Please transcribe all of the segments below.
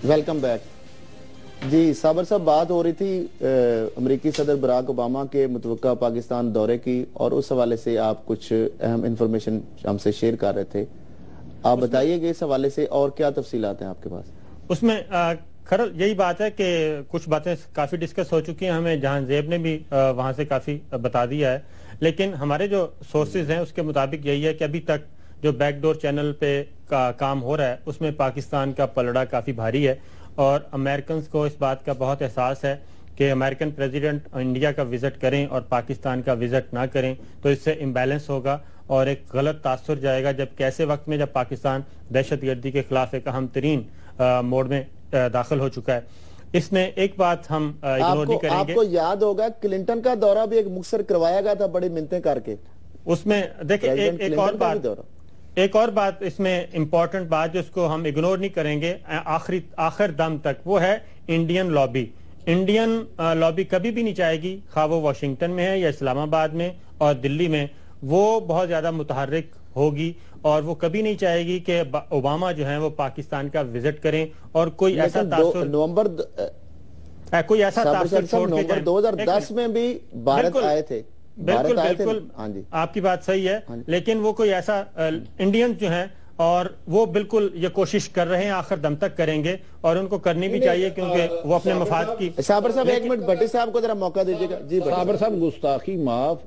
Welcome back. جی صابر صاحب، بات ہو رہی تھی امریکی صدر براک اوباما کے متوقع پاکستان دورے کی، اور اس حوالے سے آپ کچھ اہم انفارمیشن ہم سے شیئر کر رہے تھے. آپ بتائیے کہ اس حوالے سے اور کیا تفصیلات ہیں آپ کے پاس؟ اس میں یہی بات ہے کہ کچھ باتیں کافی ڈسکس ہو چکی ہیں، ہمیں جہاں زیب نے بھی وہاں سے کافی بتا دیا ہے، لیکن ہمارے جو سورسز ہیں اس کے مطابق یہی ہے کہ ابھی تک جو بیک ڈور چینل پہ کام ہو رہا ہے اس میں پاکستان کا پلڑا کافی بھاری ہے، اور امریکنز کو اس بات کا بہت احساس ہے کہ امریکن پریزیڈنٹ انڈیا کا وزٹ کریں اور پاکستان کا وزٹ نہ کریں تو اس سے امبیلنس ہوگا اور ایک غلط تاثر جائے گا، جب کیسے وقت میں جب پاکستان دہشت گردی کے خلاف ایک اہم ترین موڑ میں داخل ہو چکا ہے. اس میں ایک بات ہم اگنور نہیں کریں گے. آپ کو یاد ہوگا کلنٹن کا دورہ بھی ایک مختصر کروایا گیا تھا بڑی منتیں کر کے. اس میں دیکھیں ایک اور بات اس میں امپورٹنٹ بات جو اس کو ہم اگنور نہیں کریں گے آخر دم تک، وہ ہے انڈین لابی. انڈین لابی کبھی بھی نہیں چاہے گی، خواہ وہ واشنگٹن میں ہے یا اسلام آباد میں اور دلی میں، وہ بہت زیادہ متحرک ہوگی اور وہ کبھی نہیں چاہے گی کہ اوباما جو ہیں وہ پاکستان کا وزٹ کریں اور کوئی ایسا تاثر نومبر 2010 میں بھی بھارت آئے تھے. بالکل آپ کی بات صحیح ہے، لیکن وہ کوئی ایسا انڈینز جو ہیں اور وہ بالکل یہ کوشش کر رہے ہیں، آخر دم تک کریں گے اور ان کو کرنی بھی چاہیے کیونکہ وہ اپنے مفاد کی. صابر صاحب ایک منٹ، بھٹی صاحب کو ذرا موقع دیجیے گا. جی صابر صاحب، گستاخی معاف.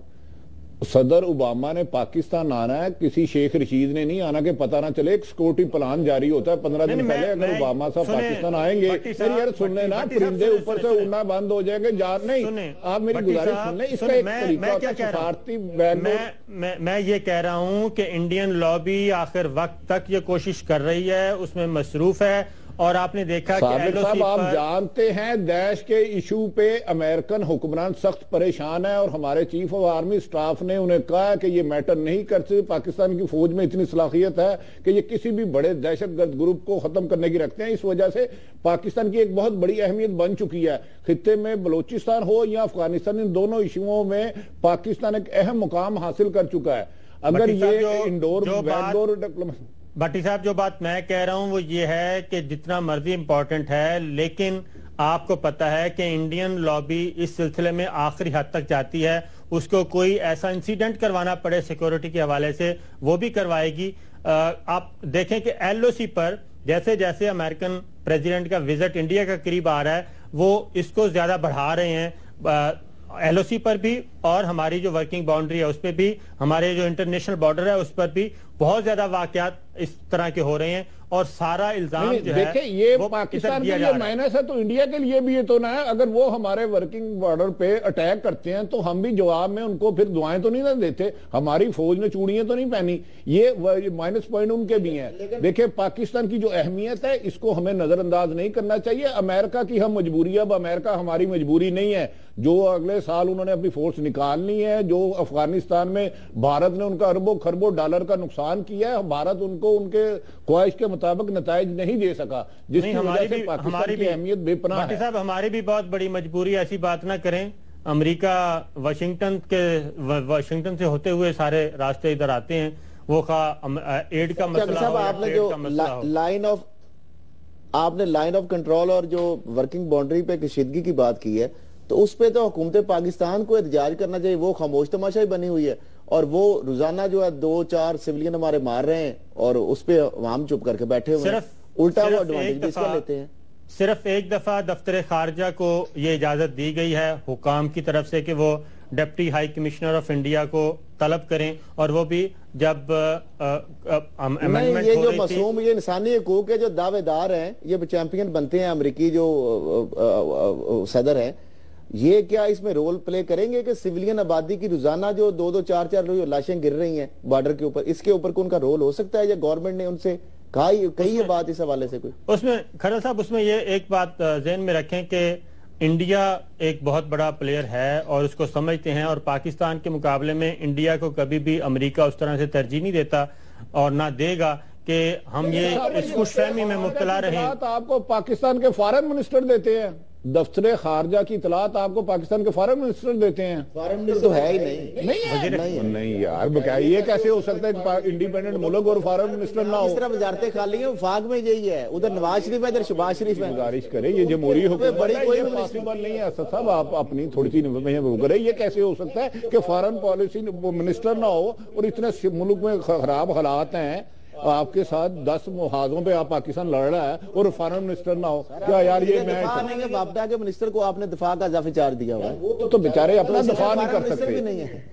صدر اوباما نے پاکستان آنا ہے، کسی شیخ رشید نے نہیں آنا کہ پتہ نہ چلے. ایک سیکورٹی پلان جاری ہوتا ہے 15 دن پہلے. اگر اوباما صاحب پاکستان آئیں گے پھر یار سننے نا، پرندے اوپر سے اڑنا بند ہو جائے گا. نہیں، آپ میری گزارش سن لیں. اس کا ایک طریقہ ہوتا ہے سفارتی بیک ڈور. میں یہ کہہ رہا ہوں کہ انڈین لابی آخر وقت تک یہ کوشش کر رہی ہے، اس میں مصروف ہے، اور آپ نے دیکھا کہ صابر صاحب آپ جانتے ہیں دیش کے ایشو پہ امریکن حکمران سخت پریشان ہے، اور ہمارے چیف آف آرمی سٹاف نے انہیں کہا کہ یہ میٹر نہیں کرتے. پاکستان کی فوج میں اتنی صلاحیت ہے کہ یہ کسی بھی بڑے دہشت گرد گروپ کو ختم کرنے کی رکھتے ہیں. اس وجہ سے پاکستان کی ایک بہت بڑی اہمیت بن چکی ہے. خطے میں بلوچستان ہو یا افغانستان، ان دونوں ایشوؤں میں پاکستان ایک اہم مقام حاصل کر چکا ہے. اگر یہ انڈور بیک ڈور بھٹی صاحب جو بات میں کہہ رہا ہوں وہ یہ ہے کہ جتنا مرضی امپورٹنٹ ہے، لیکن آپ کو پتہ ہے کہ انڈین لابی اس سلسلے میں آخری حد تک جاتی ہے. اس کو کوئی ایسا انسیڈنٹ کروانا پڑے سیکورٹی کے حوالے سے وہ بھی کروائے گی. آپ دیکھیں کہ ایل او سی پر جیسے جیسے امریکن پریزیڈنٹ کا وزٹ انڈیا کا قریب آ رہا ہے وہ اس کو زیادہ بڑھا رہے ہیں. ایل او سی پر بھی اور ہماری جو ورکنگ باؤنڈری ہے اس پہ بھی، ہمارے جو انٹرنیشنل بارڈر ہے اس پر بھی بہت زیادہ واقعات اس طرح کے ہو رہے ہیں، اور سارا الزام جو ہے دیکھیں یہ پاکستان کے لیے مائنس ہے تو انڈیا کے لیے بھی یہ تو نہ ہے. اگر وہ ہمارے ورکنگ بارڈر پہ اٹیک کرتے ہیں تو ہم بھی جواب میں ان کو پھر دعائیں تو نہیں نہ دیتے. ہماری فوج نے چوڑیاں تو نہیں پہنی. یہ مائنس پوائنٹ ان کے بھی ہیں. دیکھیں پاکستان کی جو اہمیت ہے اس کو ہمیں نظر انداز نہیں کرنا چاہیے. امریکہ کی ہم مجبوری ہے، اب امریکہ ہماری مجبوری نہیں ہے. جو اگلے سال انہوں نے اپنی فورس نکالنی ہے، جو افغانستان میں بھارت نے ان کا اربوں خربوں ڈالر کا نقصان کیا ہے، بھارت ان کو ان کے خواہش کے مطابق نتائج نہیں دے سکا، جس کی وجہ سے پاکستان کی اہمیت بے پناہ ہے. صاحب ہماری بھی بہت بڑی مجبوری، ایسی بات نہ کریں. امریکہ واشنگٹن سے ہوتے ہوئے سارے راستے ادھر آتے ہیں، وہ ایڈ کا مسئلہ ہو یا ٹریڈ کا مسئلہ ہو. آپ نے لائن آف کنٹرول اور جو ورکنگ باؤنڈری پہ کشیدگی کی بات کی ہے، تو اس پہ تو حکومت پاکستان کو احتجاج کرنا چاہیے. وہ خاموش تماشا ہی بنی ہوئی ہے، اور وہ روزانہ جو ہے 2-4 سویلین ہمارے مار رہے ہیں اور اس پہ عوام چپ کر کے بیٹھے ہوئے ہیں. الٹا وہ ایڈوانٹیج اس کا لیتے ہیں. صرف ایک دفعہ دفتر خارجہ کو یہ اجازت دی گئی ہے حکام کی طرف سے کہ وہ deputy high commissioner of India کو طلب کریں، اور وہ بھی جب امینڈمنٹ یہ جو معصوم یہ انسانی حقوق کے جو دعوے دار ہیں یہ چیمپئن بنتے ہیں امریکی جو صدر ہیں، یہ کیا اس میں رول پلے کریں گے کہ سیویلین آبادی کی روزانہ جو 2-4 لاشیں گر رہی ہیں بارڈر کے اوپر، اس کے اوپر ان کا رول ہو سکتا ہے یا گورنمنٹ نے ان سے کہی ہے بات اس حوالے سے کوئی؟ اس میں کھرل صاحب اس میں یہ ایک بات ذہن میں رکھیں کہ انڈیا ایک بہت بڑا پلیئر ہے اور اس کو سمجھتے ہیں، اور پاکستان کے مقابلے میں انڈیا کو کبھی بھی امریکہ اس طرح سے ترجیح نہیں دیتا اور نہ دے گا کہ ہم یہ اس خوش فہمی میں مبتلا رہے ہیں. آپ کو پاکستان کے فارن منسٹر دیتے ہیں دفتر خارجہ کی اطلاعات آپ کو پاکستان کے فارن منسٹر دیتے ہیں؟ فارن منسٹر تو ہے ہی نہیں نہیں یار بقایا یہ کیسے ہو سکتا ہے کہ انڈیپینڈنٹ ملک اور فارن منسٹر نہ ہو؟ اس طرح وزارتیں خالی ہیں، وفاق میں یہی ہے، ادھر نواز شریف ہے ادھر شہباز شریف ہے. گزارش کریں یہ جمہوری حکومت ہے، یہ پاسبل نہیں ہے. اسد صاحب آپ اپنی تھوڑی سی وہ کریں، یہ کیسے ہو سکتا ہے کہ فارن پالیسی منسٹر نہ ہو اور اتنے ملک میں خراب حالات ہیں آپ کے ساتھ 10 محاذوں پہ آپ پاکستان لڑ رہا ہے اور فارن منسٹر نہ ہو؟ کیا یار یہ میں دفاع نہیں ہے، وابڈا کے منسٹر کو آپ نے دفاع کا اضافی چارج دیا ہوا ہے. تو بیچارے اپنا دفاع نہیں کر سکتے.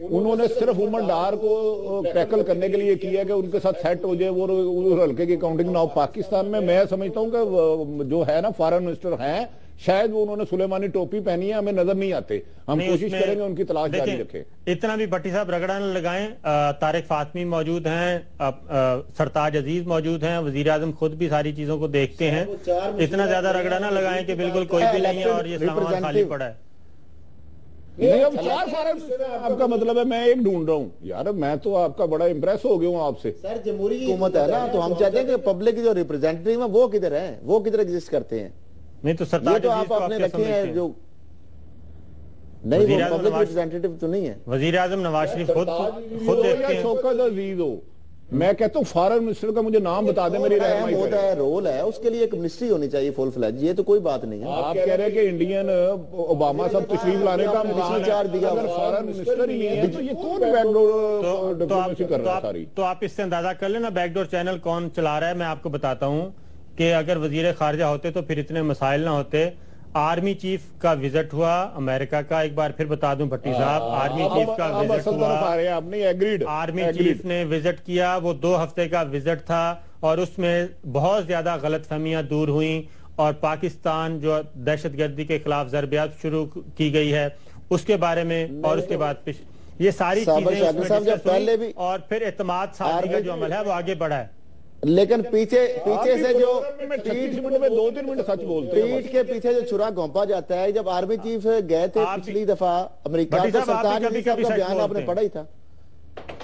انہوں نے صرف عمر ڈار کو ٹیکل کرنے کے لیے کیا کہ ان کے ساتھ سیٹ ہو جائے وہ ہلکے کی کاؤنٹنگ نہ ہو. پاکستان میں سمجھتا ہوں کہ جو ہے نا فارن منسٹر ہیں شاید وہ انہوں نے سلیمانی ٹوپی پہنی ہے، ہمیں نظر نہیں آتے. ہم کوشش کریں گے ان کی تلاش جاری رکھیں. اتنا بھی بھٹی صاحب رگڑا نہ لگائیں. طارق فاطمی موجود ہیں، سرتاج عزیز موجود ہیں، وزیر اعظم خود بھی ساری چیزوں کو دیکھتے ہیں. اتنا زیادہ رگڑا نہ لگائیں کہ بالکل کوئی بھی نہیں ہے اور یہ سامان خالی پڑا ہے. نہیں اب آپ کا مطلب ہے میں ایک ڈھونڈ رہا ہوں. یار میں تو آپ کا بڑا امپریس ہو گیا ہوں آپ سے. سر جمہوری حکومت ہے نا، تو ہم چاہتے ہیں کہ پبلک جو ریپرزینٹیٹیو ہیں وہ کدھر ہیں، وہ کدھر ایگزسٹ کرتے ہیں. نہیں تو سرتاج تو آپ اپنے رکھے ہیں جو نہیں، وہ پبلک ریپرزینٹیٹیو تو نہیں ہے. وزیر اعظم نواز شریف خود دیکھتے ہیں. شوکت عزیز ہو، میں کہتا ہوں فارن منسٹر کا مجھے نام بتا دیں، میری رہنمائی کریں. ہوتا ہے رول ہے اس کے لیے ایک منسٹری ہونی چاہیے فل فلیج. یہ تو کوئی بات نہیں ہے. آپ کہہ رہے ہیں کہ انڈین اوباما صاحب تشریف لانے کا منسٹری چارج دیا، اگر فارن منسٹر ہی ہے تو یہ کون بیک ڈور ڈپلومیسی کر رہا ہے ساری؟ تو آپ اس سے اندازہ کر لینا بیک ڈور چینل کون چلا رہا ہے. میں آپ کو بتاتا ہوں کہ اگر وزیر خارجہ ہوتے تو پھر اتنے مسائل نہ ہوتے. آرمی چیف کا وزٹ ہوا امریکہ کا، ایک بار پھر بتا دوں بھٹی صاحب، آرمی چیف کا وزٹ ہوا، آرمی چیف نے وزٹ کیا. وہ 2 ہفتے کا وزٹ تھا اور اس میں بہت زیادہ غلط فہمیاں دور ہوئیں اور پاکستان جو دہشت گردی کے خلاف ضربیات شروع کی گئی ہے اس کے بارے میں، اور اس کے بعد یہ ساری چیزیں اور پھر اعتماد سازی کا جو عمل ہے وہ آگے بڑھا ہے. لیکن پیچھے سے جو 2-3 منٹ سچ بولتے ہیں، پیٹ کے پیچھے جو چھرا گھونپا جاتا ہے. جب آرمی چیف گئے تھے پچھلی دفعہ امریکہ تو سرتاج عزیز صاحب کا بیان آپ نے پڑھا ہی تھا.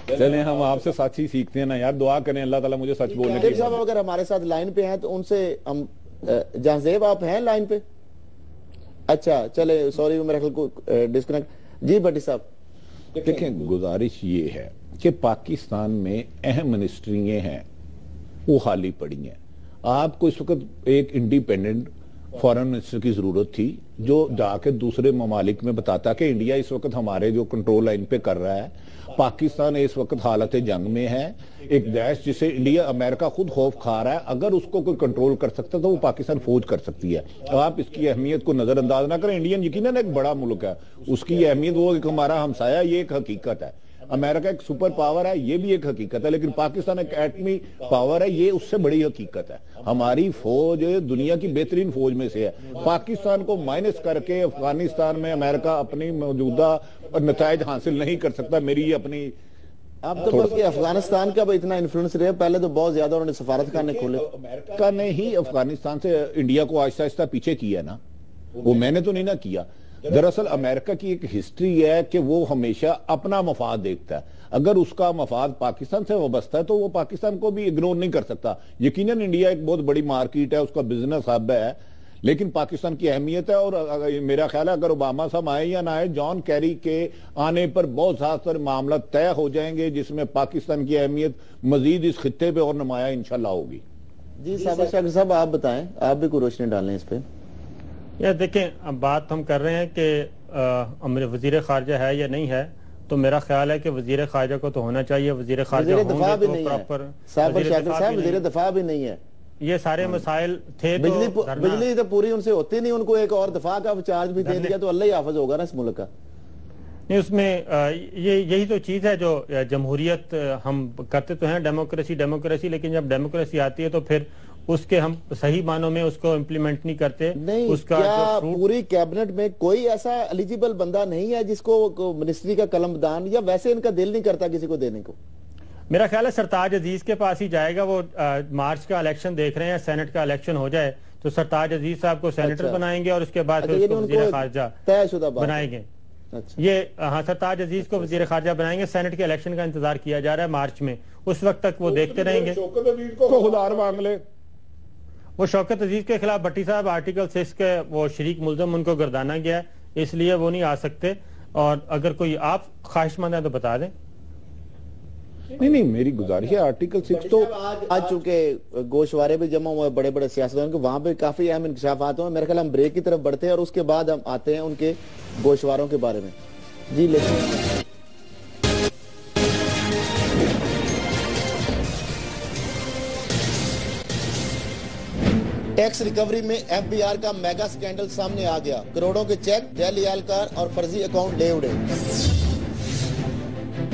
چلیں ہم آپ سے سچ ہی سیکھتے ہیں نا یار. دعا کریں اللہ تعالیٰ مجھے سچ بولنے کی. صاحب اگر ہمارے ساتھ لائن پہ ہیں تو ان سے ہم جہاں آپ ہیں لائن پہ؟ اچھا چلے سوری میرے خیال کو ڈسکنیکٹ. جی بھٹی صاحب دیکھیں گزارش یہ ہے کہ پاکستان میں اہم منسٹریاں ہیں وہ خالی پڑی ہیں. آپ کو اس وقت ایک انڈیپینڈنٹ فارن منسٹر کی ضرورت تھی جو جا کے دوسرے ممالک میں بتاتا کہ انڈیا اس وقت ہمارے جو کنٹرول لائن پہ کر رہا ہے. پاکستان اس وقت حالت جنگ میں ہے، ایک دیش جسے انڈیا امریکہ خود خوف کھا رہا ہے. اگر اس کو کوئی کنٹرول کر سکتا تو وہ پاکستان فوج کر سکتی ہے. آپ اس کی اہمیت کو نظر انداز نہ کریں. انڈین یقیناً ایک بڑا ملک ہے، اس کی اہمیت وہ ایک ہمارا ہمسایہ، یہ ایک حقیقت ہے. امریکہ ایک سپر پاور ہے، یہ بھی ایک حقیقت ہے. لیکن پاکستان ایک ایٹمی پاور ہے، یہ اس سے بڑی حقیقت ہے. ہماری فوج دنیا کی بہترین فوج میں سے ہے. پاکستان کو مائنس کر کے افغانستان میں امریکہ اپنی موجودہ نتائج حاصل نہیں کر سکتا. میری یہ اپنی اب تو بس کہ افغانستان کا بھی اتنا انفلوئنس رہے. پہلے تو بہت زیادہ انہوں نے سفارتخانے کھولے. امریکہ نے ہی افغانستان سے انڈیا کو آہستہ آہستہ پیچھے کیا نا، وہ میں نے تو نہیں نہ کیا. دراصل امریکہ کی ایک ہسٹری ہے کہ وہ ہمیشہ اپنا مفاد دیکھتا ہے. اگر اس کا مفاد پاکستان سے وابستہ ہے تو وہ پاکستان کو بھی اگنور نہیں کر سکتا. یقیناً انڈیا ایک بہت بڑی مارکیٹ ہے، اس کا بزنس ہب ہے، لیکن پاکستان کی اہمیت ہے. اور میرا خیال ہے اگر اوباما صاحب آئے یا نہ آئے، جان کیری کے آنے پر بہت زیادہ معاملات طے ہو جائیں گے جس میں پاکستان کی اہمیت مزید اس خطے پہ اور نمایاں انشاءاللہ ہوگی. جی صاحب آپ بتائیں، آپ بھی کوئی روشنی ڈالیں اس پہ. یا دیکھیں اب بات ہم کر رہے ہیں کہ وزیر خارجہ ہے یا نہیں ہے، تو میرا خیال ہے کہ وزیر خارجہ کو تو ہونا چاہیے. وزیر خارجہ دفاع بھی نہیں ہے صاحب، وزیر دفاع بھی نہیں ہے. یہ سارے مسائل تھے. بجلی تو پوری ان سے ہوتی نہیں، ان کو ایک اور دفاع کا چارج بھی دے دیا تو اللہ ہی حافظ ہوگا نا اس ملک کا. نہیں اس میں یہی تو چیز ہے جو جمہوریت ہم کرتے تو ہیں، ڈیموکریسی، لیکن جب ڈیموکریسی آتی ہے تو پھر اس کے ہم صحیح معنوں میں اس کو امپلیمنٹ نہیں کرتے. نہیں کیا پوری کیبنٹ میں کوئی ایسا ایلیجیبل بندہ نہیں ہے جس کو منسٹری کا قلم دان، یا ویسے ان کا دل نہیں کرتا کسی کو دینے کو؟ میرا خیال ہے سرتاج عزیز کے پاس ہی جائے گا. وہ مارچ کا الیکشن دیکھ رہے ہیں، سینٹ کا الیکشن ہو جائے تو سرتاج عزیز صاحب کو سینیٹر بنائیں گے اور اس کے بعد وزیر خارجہ بنائیں گے. یہ ہاں سرتاج عزیز کو وزیر خارجہ بنائیں گے. سینٹ کے الیکشن کا انتظار کیا جا رہا ہے مارچ میں، اس وقت تک وہ دیکھتے رہیں گے. خودار مانگ لے وہ شوکت عزیز کے خلاف بھٹی صاحب آرٹیکل 6 کے وہ شریک ملزم ان کو گردانا گیا ہے، اس لیے وہ نہیں آ سکتے، اور اگر کوئی آپ خواہش مند ہیں تو بتا دیں۔ نہیں میری گزارش ہے آرٹیکل 6 تو آج چونکہ گوشوارے بھی جمع ہوئے بڑے بڑے سیاستدانوں کے، وہاں پہ کافی اہم انکشافات ہوئے، میرے خیال ہم بریک کی طرف بڑھتے ہیں اور اس کے بعد ہم آتے ہیں ان کے گوشواروں کے بارے میں۔ جی لیکن ٹیکس ریکوری میں ایف بی آر کا میگا سکینڈل سامنے آ گیا، کروڑوں کے چیک، جعلی اہلکار اور فرضی اکاؤنٹ لے اڑے،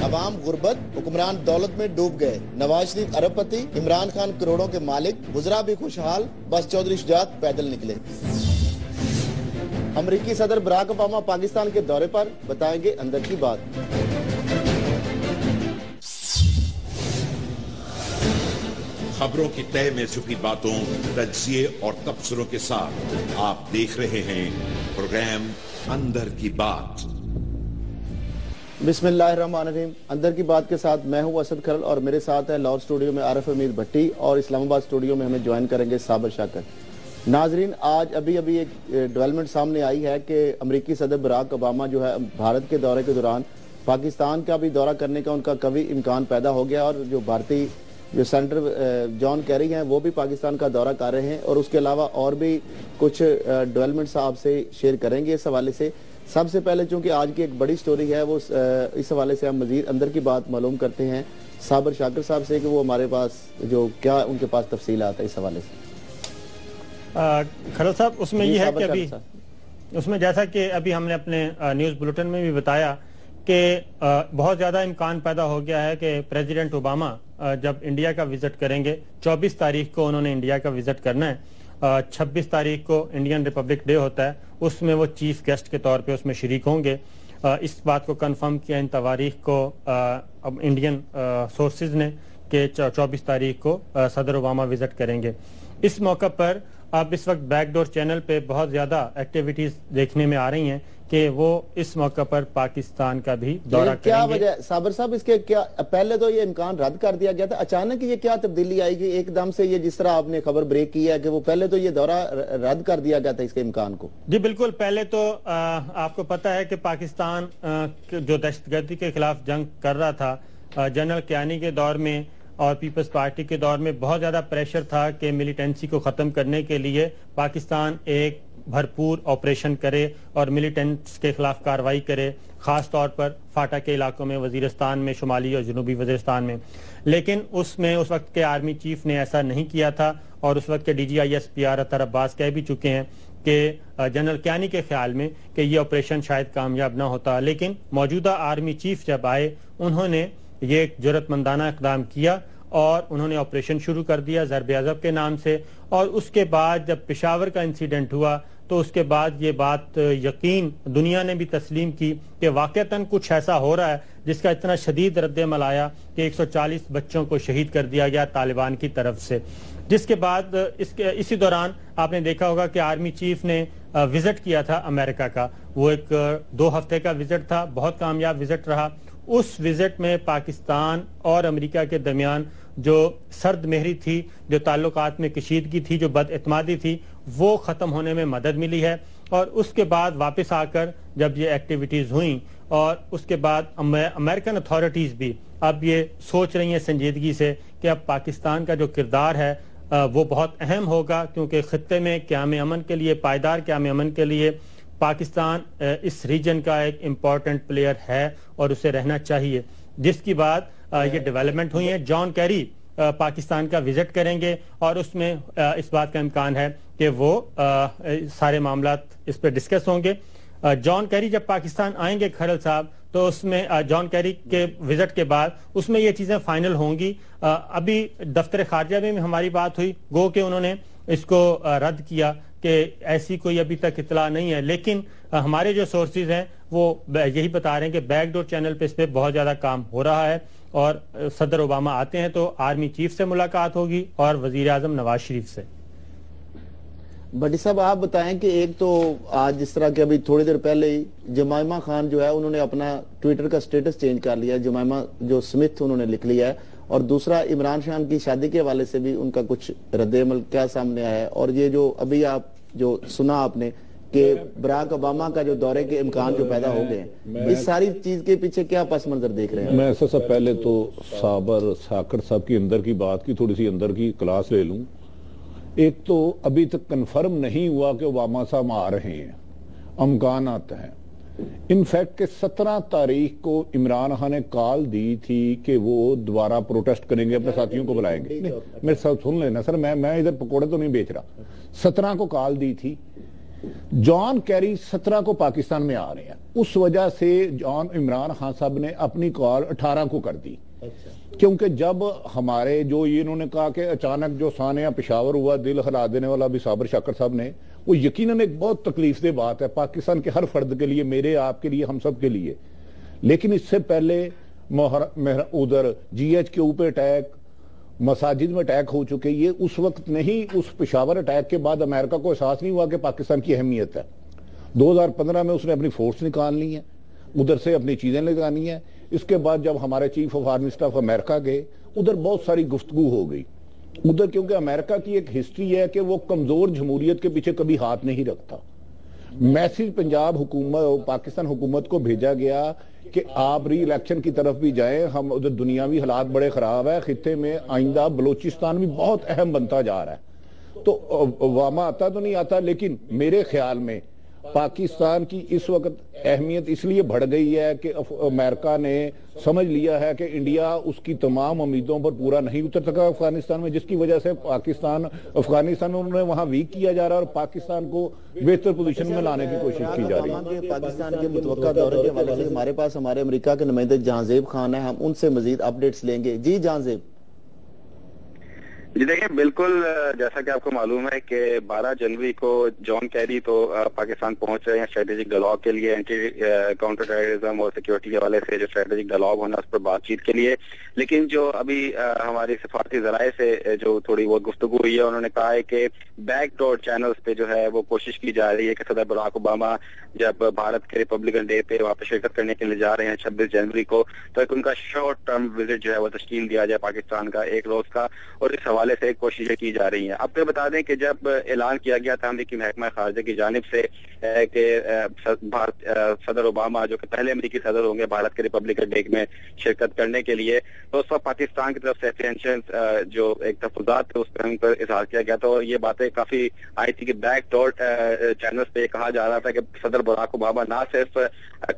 عوام غربت، حکمران دولت میں ڈوب گئے، نواز شریف ارب پتی، عمران خان کروڑوں کے مالک، وزراء بھی خوشحال، بس چودھری شجاعت پیدل نکلے۔ امریکی صدر براک اوباما پاکستان کے دورے پر، بتائیں گے اندر کی بات۔ خبروں کی تہ میں چھپی باتوں، تجزیے اور تبصروں کے ساتھ آپ دیکھ رہے ہیں پروگرام اندر کی بات۔ بسم اللہ الرحمن الرحیم۔ اندر کی بات کے ساتھ میں ہوں اسد کھرل اور میرے ساتھ ہے لاہور اسٹوڈیو میں عارف حمید بھٹی اور اسلام آباد اسٹوڈیو میں ہمیں جوائن کریں گے صابر شاکر۔ ناظرین، آج ابھی ایک ڈیولپمنٹ سامنے آئی ہے کہ امریکی صدر براک اوباما جو ہے بھارت کے دورے کے دوران پاکستان کا بھی دورہ کرنے کا ان کا قوی امکان پیدا ہو گیا، اور جو بھارتی جو سینٹر جان کیری ہیں وہ بھی پاکستان کا دورہ کر رہے ہیں، اور اس کے علاوہ اور بھی کچھ ڈیولپمنٹس آپ سے شیئر کریں گے اس حوالے سے۔ سب سے پہلے چونکہ آج کی ایک بڑی سٹوری ہے، وہ اس حوالے سے ہم مزید اندر کی بات معلوم کرتے ہیں صابر شاکر صاحب سے کہ وہ ہمارے پاس جو کیا ان کے پاس تفصیلات ہے اس حوالے سے۔ کھرل صاحب، اس میں یہ ہے کہ ابھی اس میں جیسا کہ ابھی ہم نے اپنے نیوز بلیٹن میں بھی بتایا کہ بہت زیادہ امکان پیدا ہو گیا ہے کہ پریزیڈنٹ اوباما جب انڈیا کا وزٹ کریں گے، 24 تاریخ کو انہوں نے انڈیا کا وزٹ کرنا ہے، 26 تاریخ کو انڈین ریپبلک ڈے ہوتا ہے، اس میں وہ چیف گیسٹ کے طور پہ اس میں شریک ہوں گے۔ اس بات کو کنفرم کیا ان تاریخ کو انڈین سورسز نے کہ 24 تاریخ کو صدر اوباما وزٹ کریں گے۔ اس موقع پر اب اس وقت بیک ڈور چینل پہ بہت زیادہ ایکٹیویٹیز دیکھنے میں آ رہی ہیں کہ وہ اس موقع پر پاکستان کا بھی دورہ کریں گے۔ کیا وجہ صابر صاحب اس کے؟ کیا پہلے تو یہ امکان رد کر دیا گیا تھا، اچانک یہ کیا تبدیلی آئی گی ایک دم سے؟ یہ جس طرح آپ نے خبر بریک کی ہے کہ وہ پہلے تو یہ دورہ رد کر دیا گیا تھا اس کے امکان کو۔ جی بالکل، پہلے تو آپ کو پتہ ہے کہ پاکستان جو دہشت گردی کے خلاف جنگ کر رہا تھا، جنرل کیانی کے دور میں اور پیپلز پارٹی کے دور میں بہت زیادہ پریشر تھا کہ ملیٹنسی کو ختم کرنے کے لیے پاکستان ایک بھرپور آپریشن کرے اور ملیٹنٹس کے خلاف کارروائی کرے، خاص طور پر فاٹا کے علاقوں میں، وزیرستان میں، شمالی اور جنوبی وزیرستان میں۔ لیکن اس وقت کے آرمی چیف نے ایسا نہیں کیا تھا، اور اس وقت کے D G I S P R Athar Abbas کہہ بھی چکے ہیں کہ جنرل کیانی کے خیال میں کہ یہ آپریشن شاید کامیاب نہ ہوتا، لیکن موجودہ آرمی چیف جب آئے انہوں نے یہ ایک جرأت مندانہ اقدام کیا اور انہوں نے آپریشن شروع کر دیا ضرب عضب کے نام سے۔ اور اس کے بعد جب پشاور کا انسیڈنٹ ہوا تو اس کے بعد یہ بات یقین دنیا نے بھی تسلیم کی کہ واقعتاً کچھ ایسا ہو رہا ہے جس کا اتنا شدید رد عمل آیا کہ 140 بچوں کو شہید کر دیا گیا طالبان کی طرف سے۔ جس کے بعد اسی دوران آپ نے دیکھا ہوگا کہ آرمی چیف نے وزٹ کیا تھا امریکہ کا، وہ ایک 2 ہفتے کا وزٹ تھا، بہت کامیاب وزٹ رہا۔ اس وزٹ میں پاکستان اور امریکہ کے درمیان جو سرد مہری تھی، جو تعلقات میں کشیدگی تھی، جو بد اعتمادی تھی، وہ ختم ہونے میں مدد ملی ہے۔ اور اس کے بعد واپس آ کر جب یہ ایکٹیویٹیز ہوئیں اور اس کے بعد امریکن اتھارٹیز بھی اب یہ سوچ رہی ہیں سنجیدگی سے کہ اب پاکستان کا جو کردار ہے وہ بہت اہم ہوگا، کیونکہ خطے میں قیام امن کے لیے، پائیدار قیام امن کے لیے پاکستان اس ریجن کا ایک امپورٹنٹ پلیئر ہے اور اسے رہنا چاہیے۔ جس کی بعد یہ ڈیولپمنٹ ہوئی ہے، جان کیری پاکستان کا وزٹ کریں گے اور اس میں اس بات کا امکان ہے کہ وہ سارے معاملات اس پہ ڈسکس ہوں گے۔ جان کیری جب پاکستان آئیں گے کھرل صاحب تو اس میں جان کیری کے وزٹ کے بعد اس میں یہ چیزیں فائنل ہوں گی۔ ابھی دفتر خارجہ میں ہماری بات ہوئی، گو کہ انہوں نے اس کو رد کیا کہ ایسی کوئی ابھی تک اطلاع نہیں ہے، لیکن ہمارے جو سورسز ہیں وہ یہی بتا رہے ہیں کہ بیک ڈور چینل پہ اس پہ بہت زیادہ کام ہو رہا ہے، اور صدر اوباما آتے ہیں تو آرمی چیف سے ملاقات ہوگی اور وزیر اعظم نواز شریف سے۔ بھٹی صاحب آپ بتائیں کہ ایک تو آج جس طرح کہ ابھی تھوڑی دیر پہلے ہی جمائمہ خان جو ہے انہوں نے اپنا ٹویٹر کا سٹیٹس چینج کر لیا ہے، جمائمہ جو سمتھ انہوں نے لکھ لیا ہے، اور دوسرا عمران خان کی شادی کے حوالے سے بھی ان کا کچھ رد عمل کیا سامنے آیا ہے، اور یہ جو ابھی آپ جو سنا آپ نے کہ براک اوباما کا جو دورے کے امکان جو پیدا ہو گئے ہیں، اس ساری چیز کے پیچھے کیا پس منظر دیکھ رہے ہیں؟ میں سب سے پہلے تو ساکر صاحب کی اندر کی بات کی تھوڑی سی اندر کی کلاس لے لوں. ایک تو ابھی تک کنفرم نہیں ہوا کہ اوباما صاحب آ رہے ہیں، امکانات ہیں. انفیکٹ کہ 17 تاریخ کو عمران خان نے کال دی تھی کہ وہ دوبارہ پروٹیسٹ کریں گے، اپنے ساتھیوں کو بلائیں گے. میرے ساتھ سن لینا سر، میں ادھر پکوڑے تو نہیں بیچ رہا. 17 کو کال دی تھی. جان کیری 17 کو پاکستان میں آ رہے ہیں، اس وجہ سے عمران خان صاحب نے اپنی کال 18 کو کر دی. کیونکہ جب ہمارے جو یہ انہوں نے کہا کہ اچانک جو سانحہ پشاور ہوا، دل ہلا دینے والا بھی صابر شاکر صاحب نے، وہ یقیناً ایک بہت تکلیف دہ بات ہے پاکستان کے ہر فرد کے لیے، میرے آپ کے لیے، ہم سب کے لیے. لیکن اس سے پہلے ادھر جی ایچ کے اوپر اٹیک، مساجد میں اٹیک ہو چکے. یہ اس وقت نہیں، اس پشاور اٹیک کے بعد امریکہ کو احساس نہیں ہوا کہ پاکستان کی اہمیت ہے. 2015 میں اس نے اپنی فورس نکالنی ہے، ادھر سے اپنی چیزیں لگانی ہے. اس کے بعد جب ہمارے چیف آف آرمی اسٹاف امریکہ گئے، ادھر بہت ساری گفتگو ہو گئی. ادھر کیونکہ امریکہ کی ایک ہسٹری ہے کہ وہ کمزور جمہوریت کے پیچھے کبھی ہاتھ نہیں رکھتا. میسیج پنجاب حکومت، پاکستان حکومت کو بھیجا گیا کہ آپ ری الیکشن کی طرف بھی جائیں، ہم ادھر دنیاوی حالات بڑے خراب ہے خطے میں، آئندہ بلوچستان بھی بہت اہم بنتا جا رہا ہے. تو اوباما آتا تو نہیں آتا، لیکن میرے خیال میں پاکستان کی اس وقت اہمیت اس لیے بڑھ گئی ہے کہ امریکہ نے سمجھ لیا ہے کہ انڈیا اس کی تمام امیدوں پر پورا نہیں اتر سکا افغانستان میں، جس کی وجہ سے افغانستان انہوں نے وہاں ویک کیا جا رہا ہے اور پاکستان کو بہتر پوزیشن میں لانے کی کوشش کی جا رہی ہے. پاکستان کے متوقع دورے کے حوالے سے ہمارے پاس ہمارے امریکہ کے نمائندے جہاں زیب خان ہیں، ہم ان سے مزید اپڈیٹس لیں گے. جی جہاں زیب. جی دیکھیں، بالکل جیسا کہ آپ کو معلوم ہے کہ 12 جنوری کو جان کیری تو پاکستان پہنچ رہے ہیں اسٹریٹجک ڈائلاگ کے لیے، اینٹی کاؤنٹر ٹیررزم اور سیکیورٹی کے حوالے سے جو اسٹریٹجک ڈائلاگ ہونا اس پر بات چیت کے لیے. لیکن جو ابھی ہماری سفارتی ذرائع سے جو تھوڑی بہت گفتگو ہوئی ہے، انہوں نے کہا ہے کہ بیک ڈور چینلز پہ جو ہے وہ کوشش کی جا رہی ہے کہ صدر براک اوباما جب بھارت کے ریپبلکن ڈے پہ وہاں پہ شرکت کرنے کے لیے جا رہے ہیں 26 جنوری کو، تو ایک ان کا شارٹ ٹرم وزٹ جو ہے وہ تشکیل دیا جائے پاکستان کا 1 روز کا، اور اس حوالے سے ایک کوششیں کی جا رہی ہیں. آپ کو بتا دیں کہ جب اعلان کیا گیا تھا امریکی محکمہ خارجہ کی جانب سے کہ صدر اوباما جو کہ پہلے امریکی صدر ہوں گے بھارت کے ریپبلکن ڈے میں شرکت کرنے کے لیے، تو اس وقت پاکستان کی طرف سے اپریہنشن جو ایک تحفظات تھے اس پر ان پر اظہار کیا گیا تھا، اور یہ باتیں کافی آئی تھی کہ بیک ڈور چینلز پہ کہا جا رہا تھا کہ صدر براک اوباما نہ صرف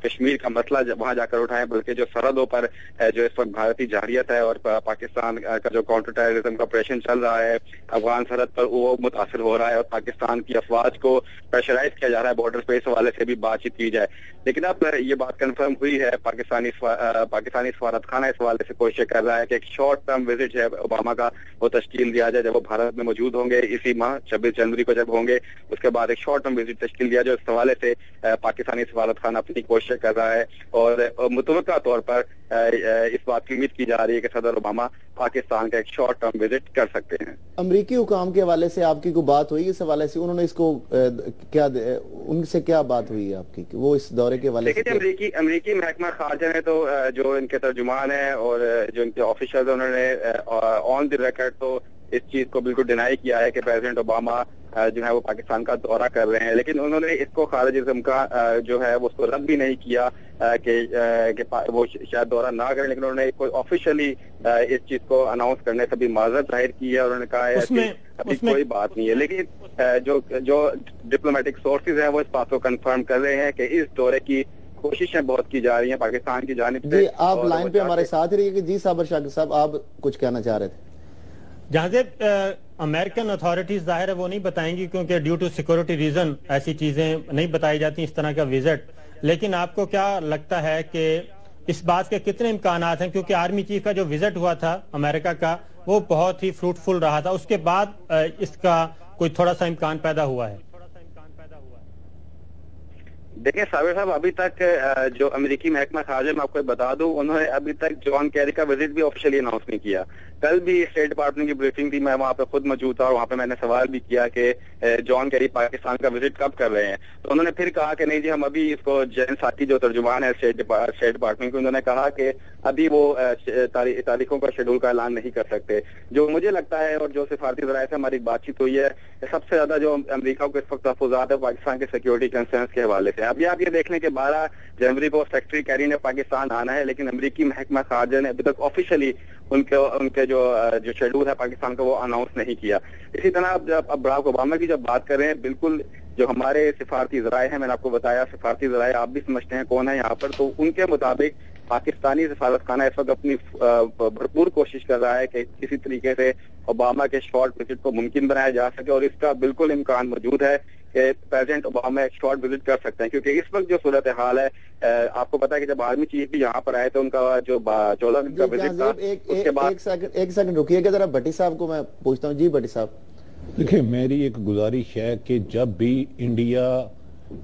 کشمیر کا مسئلہ وہاں جا کر اٹھائیں، بلکہ جو سرحدوں پر جو اس وقت بھارتی جارحیت ہے اور پاکستان کا جو کاؤنٹر ٹیررزم کا آپریشن چل رہا ہے افغان سرحد پر، وہ متاثر ہو رہا ہے اور پاکستان کی افواج کو پریشرائز کیا جا رہا ہے بارڈر پہ، اس حوالے سے بھی بات چیت کی جائے. لیکن اب یہ بات کنفرم ہوئی ہے، پاکستانی سفارت خانہ اس حوالے سے کوشش کر رہا ہے کہ ایک شارٹ ٹرم وزٹ ہے اوباما کا وہ تشکیل دیا جائے جب وہ بھارت میں موجود ہوں گے اسی ماہ 26 جنوری کو جب ہوں گے، اس کے بعد ایک شارٹ ٹرم وزٹ تشکیل دیا جائے. اس حوالے سے پاکستانی سفارت خانہ اپنی کوشش کر رہا ہے اور متوقع طور پر اس بات کی امید کی جا رہی ہے کہ صدر اوباما پاکستان کا ایک شارٹ ٹرم وزٹ کر سکتے ہیں. امریکی حکام کے حوالے سے آپ کی کوئی بات ہوئی اس حوالے سے؟ انہوں نے اس کو کیا ان سے کیا بات ہوئی ہے آپ کی کہ وہ اس دورے کے حوالے سے؟ امریکی محکمہ خارجہ نے تو جو ان کے ترجمان ہیں اور جو ان کے آفیشلز انہوں نے آن دی ریکارڈ تو اس چیز کو بالکل ڈینائی کیا ہے کہ پریزیڈنٹ اوباما جو ہے وہ پاکستان کا دورہ کر رہے ہیں، لیکن انہوں نے اس کو خارج ازم کا جو ہے وہ اس کو رد بھی نہیں کیا کہ وہ شاید دورہ نہ کریں، لیکن انہوں نے کوئی آفیشلی اس چیز کو اناؤنس کرنے سے بھی معذرت ظاہر کی ہے اور انہوں نے کہا ہے کہ ابھی کوئی بات نہیں ہے. لیکن جو ڈپلومیٹک سورسز ہیں وہ اس بات کو کنفرم کر رہے ہیں کہ اس دورے کی کوششیں بہت کی جا رہی ہیں پاکستان کی جانب سے. جی آپ لائن پہ ہمارے ساتھ ہی رہیے کہ جی صابر شاکر صاحب آپ کچھ کہنا چاہ رہے تھے. جہاں سے امریکن اتھارٹیز ظاہر ہے وہ نہیں بتائیں گی کیونکہ ڈیو ٹو سیکورٹی ریزن ایسی چیزیں نہیں بتائی جاتی اس طرح کا وزٹ. لیکن آپ کو کیا لگتا ہے کہ اس بات کے کتنے امکانات ہیں؟ کیونکہ آرمی چیف کا جو وزٹ ہوا تھا امریکہ کا وہ بہت ہی فروٹفل رہا تھا، اس کے بعد اس کا کوئی تھوڑا سا امکان پیدا ہوا ہے. دیکھیں صابر صاحب، ابھی تک جو امریکی محکمہ خارجہ میں آپ کو بتا دوں، انہوں نے ابھی تک جان کیری کا وزٹ بھی آفیشلی اناؤنس نہیں کیا. کل بھی اسٹیٹ ڈپارٹمنٹ کی بریفنگ تھی, میں وہاں پہ خود موجود تھا اور وہاں پہ میں نے سوال بھی کیا کہ جان کیری پاکستان کا وزٹ کب کر رہے ہیں. تو انہوں نے پھر کہا کہ نہیں جی ہم ابھی اس کو جین ساتھی جو ترجمان ہے اسٹیٹ ڈپارٹمنٹ کے, انہوں نے کہا کہ ابھی وہ تاریخوں کا شیڈول کا اعلان نہیں کر سکتے. جو مجھے لگتا ہے اور جو سفارتی ذرائع سے ہماری بات چیت ہوئی ہے, سب سے زیادہ جو امریکہ کو اس وقت تحفظات ہے پاکستان کے سیکورٹی کنسرنس کے حوالے سے. ابھی آپ یہ دیکھ لیں کہ 12 جنوری کو سیکرٹری کیری نے پاکستان آنا ہے, لیکن امریکی محکمہ خارجہ نے ابھی تک آفیشلی ان کے جو شیڈول ہے پاکستان کا وہ اناؤنس نہیں کیا. اسی طرح اب براک اوباما کی جب بات کریں, بالکل جو ہمارے سفارتی ذرائع ہیں, میں نے آپ کو بتایا سفارتی ذرائع آپ بھی سمجھتے ہیں کون ہے یہاں پر, تو ان کے مطابق پاکستانی سفارت خانہ اس وقت اپنی بھرپور کوشش کر رہا ہے کہ کسی طریقے سے اوباما کے شارٹ وزٹ کو ممکن بنایا جا سکے, اور اس کا بالکل امکان موجود ہے کہ پریزیڈنٹ اوباما ایک شارٹ وزٹ کر سکتے ہیں, کیونکہ اس وقت جو صورتحال ہے, آپ کو پتا ہے کہ جب آرمی چیف بھی یہاں پر آئے تو ان کا جو 14 دن کا وزٹ تھا اس کے بعد. ایک سیکنڈ رکیے گا ذرا, بھٹی صاحب کو میں پوچھتا ہوں. جی بھٹی صاحب. دیکھیں میری ایک گزارش ہے کہ جب بھی انڈیا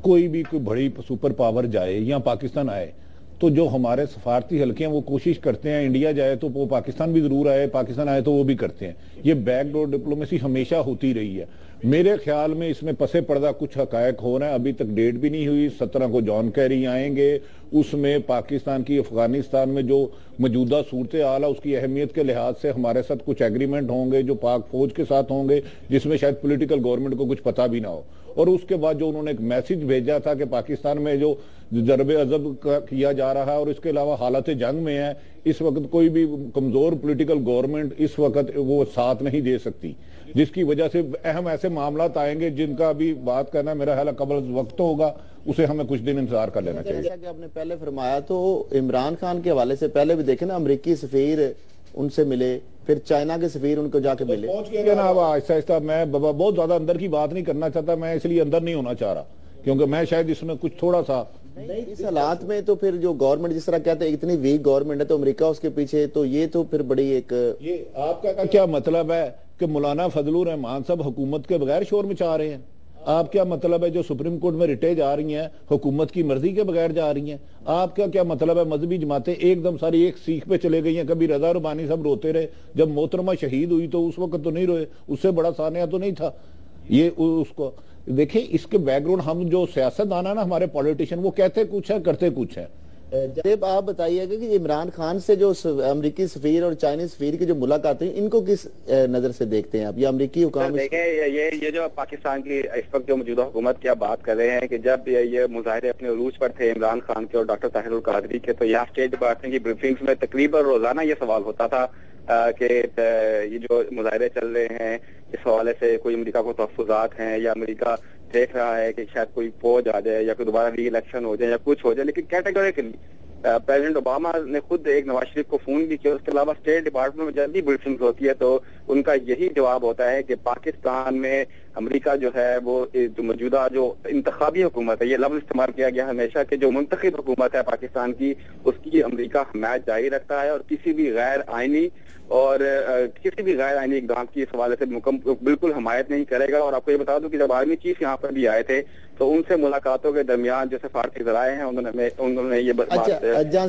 کوئی بڑی سپر پاور جائے یا پاکستان آئے, تو جو ہمارے سفارتی حلقے ہیں وہ کوشش کرتے ہیں انڈیا جائے تو وہ پاکستان بھی ضرور آئے, پاکستان آئے تو وہ بھی کرتے ہیں. یہ بیک ڈور ڈپلومیسی ہمیشہ ہوتی رہی ہے. میرے خیال میں اس میں پسے پردہ کچھ حقائق ہو رہے ہیں, ابھی تک ڈیٹ بھی نہیں ہوئی. 17 کو جان کیری آئیں گے, اس میں پاکستان کی افغانستان میں جو موجودہ صورتحال ہے اس کی اہمیت کے لحاظ سے ہمارے ساتھ کچھ ایگریمنٹ ہوں گے جو پاک فوج کے ساتھ ہوں گے, جس میں شاید پولیٹیکل گورنمنٹ کو کچھ پتہ بھی نہ ہو. اور اس کے بعد جو انہوں نے ایک میسج بھیجا تھا کہ پاکستان میں جو ضرب عضب کیا جا رہا ہے اور اس کے علاوہ حالت جنگ میں ہے, اس وقت کوئی بھی کمزور پولیٹیکل گورنمنٹ اس وقت وہ ساتھ نہیں دے سکتی, جس کی وجہ سے اہم ایسے معاملات آئیں گے جن کا بھی بات کرنا میرا خیال قبل وقت ہوگا, اسے ہمیں کچھ دن انتظار کر لینا چاہیے. جیسا کہ آپ نے پہلے فرمایا تو عمران خان کے حوالے سے پہلے بھی دیکھیں نا, امریکی سفیر ان سے ملے, پھر چائنا کے سفیر ان کو جا کے ملے. آہستہ آہستہ میں بہت زیادہ اندر کی بات نہیں کرنا چاہتا, میں اس لیے اندر نہیں ہونا چاہ رہا, کیونکہ میں شاید اس میں کچھ تھوڑا سا اس حالات میں تو پھر جو گورنمنٹ جس طرح کہتے ہیں اتنی ویک گورنمنٹ ہے تو امریکہ اس کے پیچھے, تو یہ تو پھر بڑی ایک, یہ آپ کا کیا مطلب ہے کہ مولانا فضل الرحمان صاحب حکومت کے بغیر شور مچا رہے ہیں؟ آپ کیا مطلب ہے جو سپریم کورٹ میں ریٹیں جا رہی ہیں حکومت کی مرضی کے بغیر جا رہی ہیں؟ آپ کا کیا مطلب ہے مذہبی جماعتیں ایک دم ساری ایک سیکھ پہ چلے گئی ہیں؟ کبھی رضا ربانی صاحب روتے رہے, جب محترمہ شہید ہوئی تو اس وقت تو نہیں روئے, اس سے بڑا سانحہ تو نہیں تھا. یہ اس کو دیکھیں, اس کے بیک گراؤنڈ ہم جو سیاست دانا نا ہمارے پولیٹیشین وہ کہتے کچھ ہے کرتے کچھ ہے. جب آپ بتائیے گا کہ عمران خان سے جو امریکی سفیر اور چائنیز سفیر کی جو ملاقاتیں ان کو کس نظر سے دیکھتے ہیں آپ, یا امریکی حکام؟ دیکھیں یہ جو پاکستان کی اس وقت جو موجودہ حکومت کی آپ بات کر رہے ہیں کہ جب یہ مظاہرے اپنے عروج پر تھے عمران خان کے اور ڈاکٹر طاہر القادری کے, تو یہاں اسٹیٹ ڈپارٹمنٹ کی بریفنگز میں تقریباً روزانہ یہ سوال ہوتا تھا کہ یہ جو مظاہرے چل رہے ہیں اس حوالے سے کوئی امریکہ کو تحفظات ہیں, یا امریکہ دیکھ رہا ہے کہ شاید کوئی فوج آ جائے یا کوئی دوبارہ ری الیکشن ہو جائے یا کچھ ہو جائے. لیکن کیٹیگوریکلی پریزیڈنٹ اوباما نے خود ایک نواز شریف کو فون بھی کیا, اس کے علاوہ اسٹیٹ ڈپارٹمنٹ میں جب بھی بریفنگ ہوتی ہے تو ان کا یہی جواب ہوتا ہے کہ پاکستان میں امریکہ جو ہے وہ جو موجودہ جو انتخابی حکومت ہے, یہ لفظ استعمال کیا گیا ہمیشہ کہ جو منتخب حکومت ہے پاکستان کی, اس کی امریکہ حمایت جاری رکھتا ہے اور کسی بھی غیر آئینی اقدام کی اس حوالے سے بالکل حمایت نہیں کرے گا. اور آپ کو یہ بتا دوں کہ جب آرمی چیف یہاں پر بھی آئے تھے تو ان سے ملاقاتوں کے درمیان جو سفارتی ذرائع ہیں انہوں نے یہ بات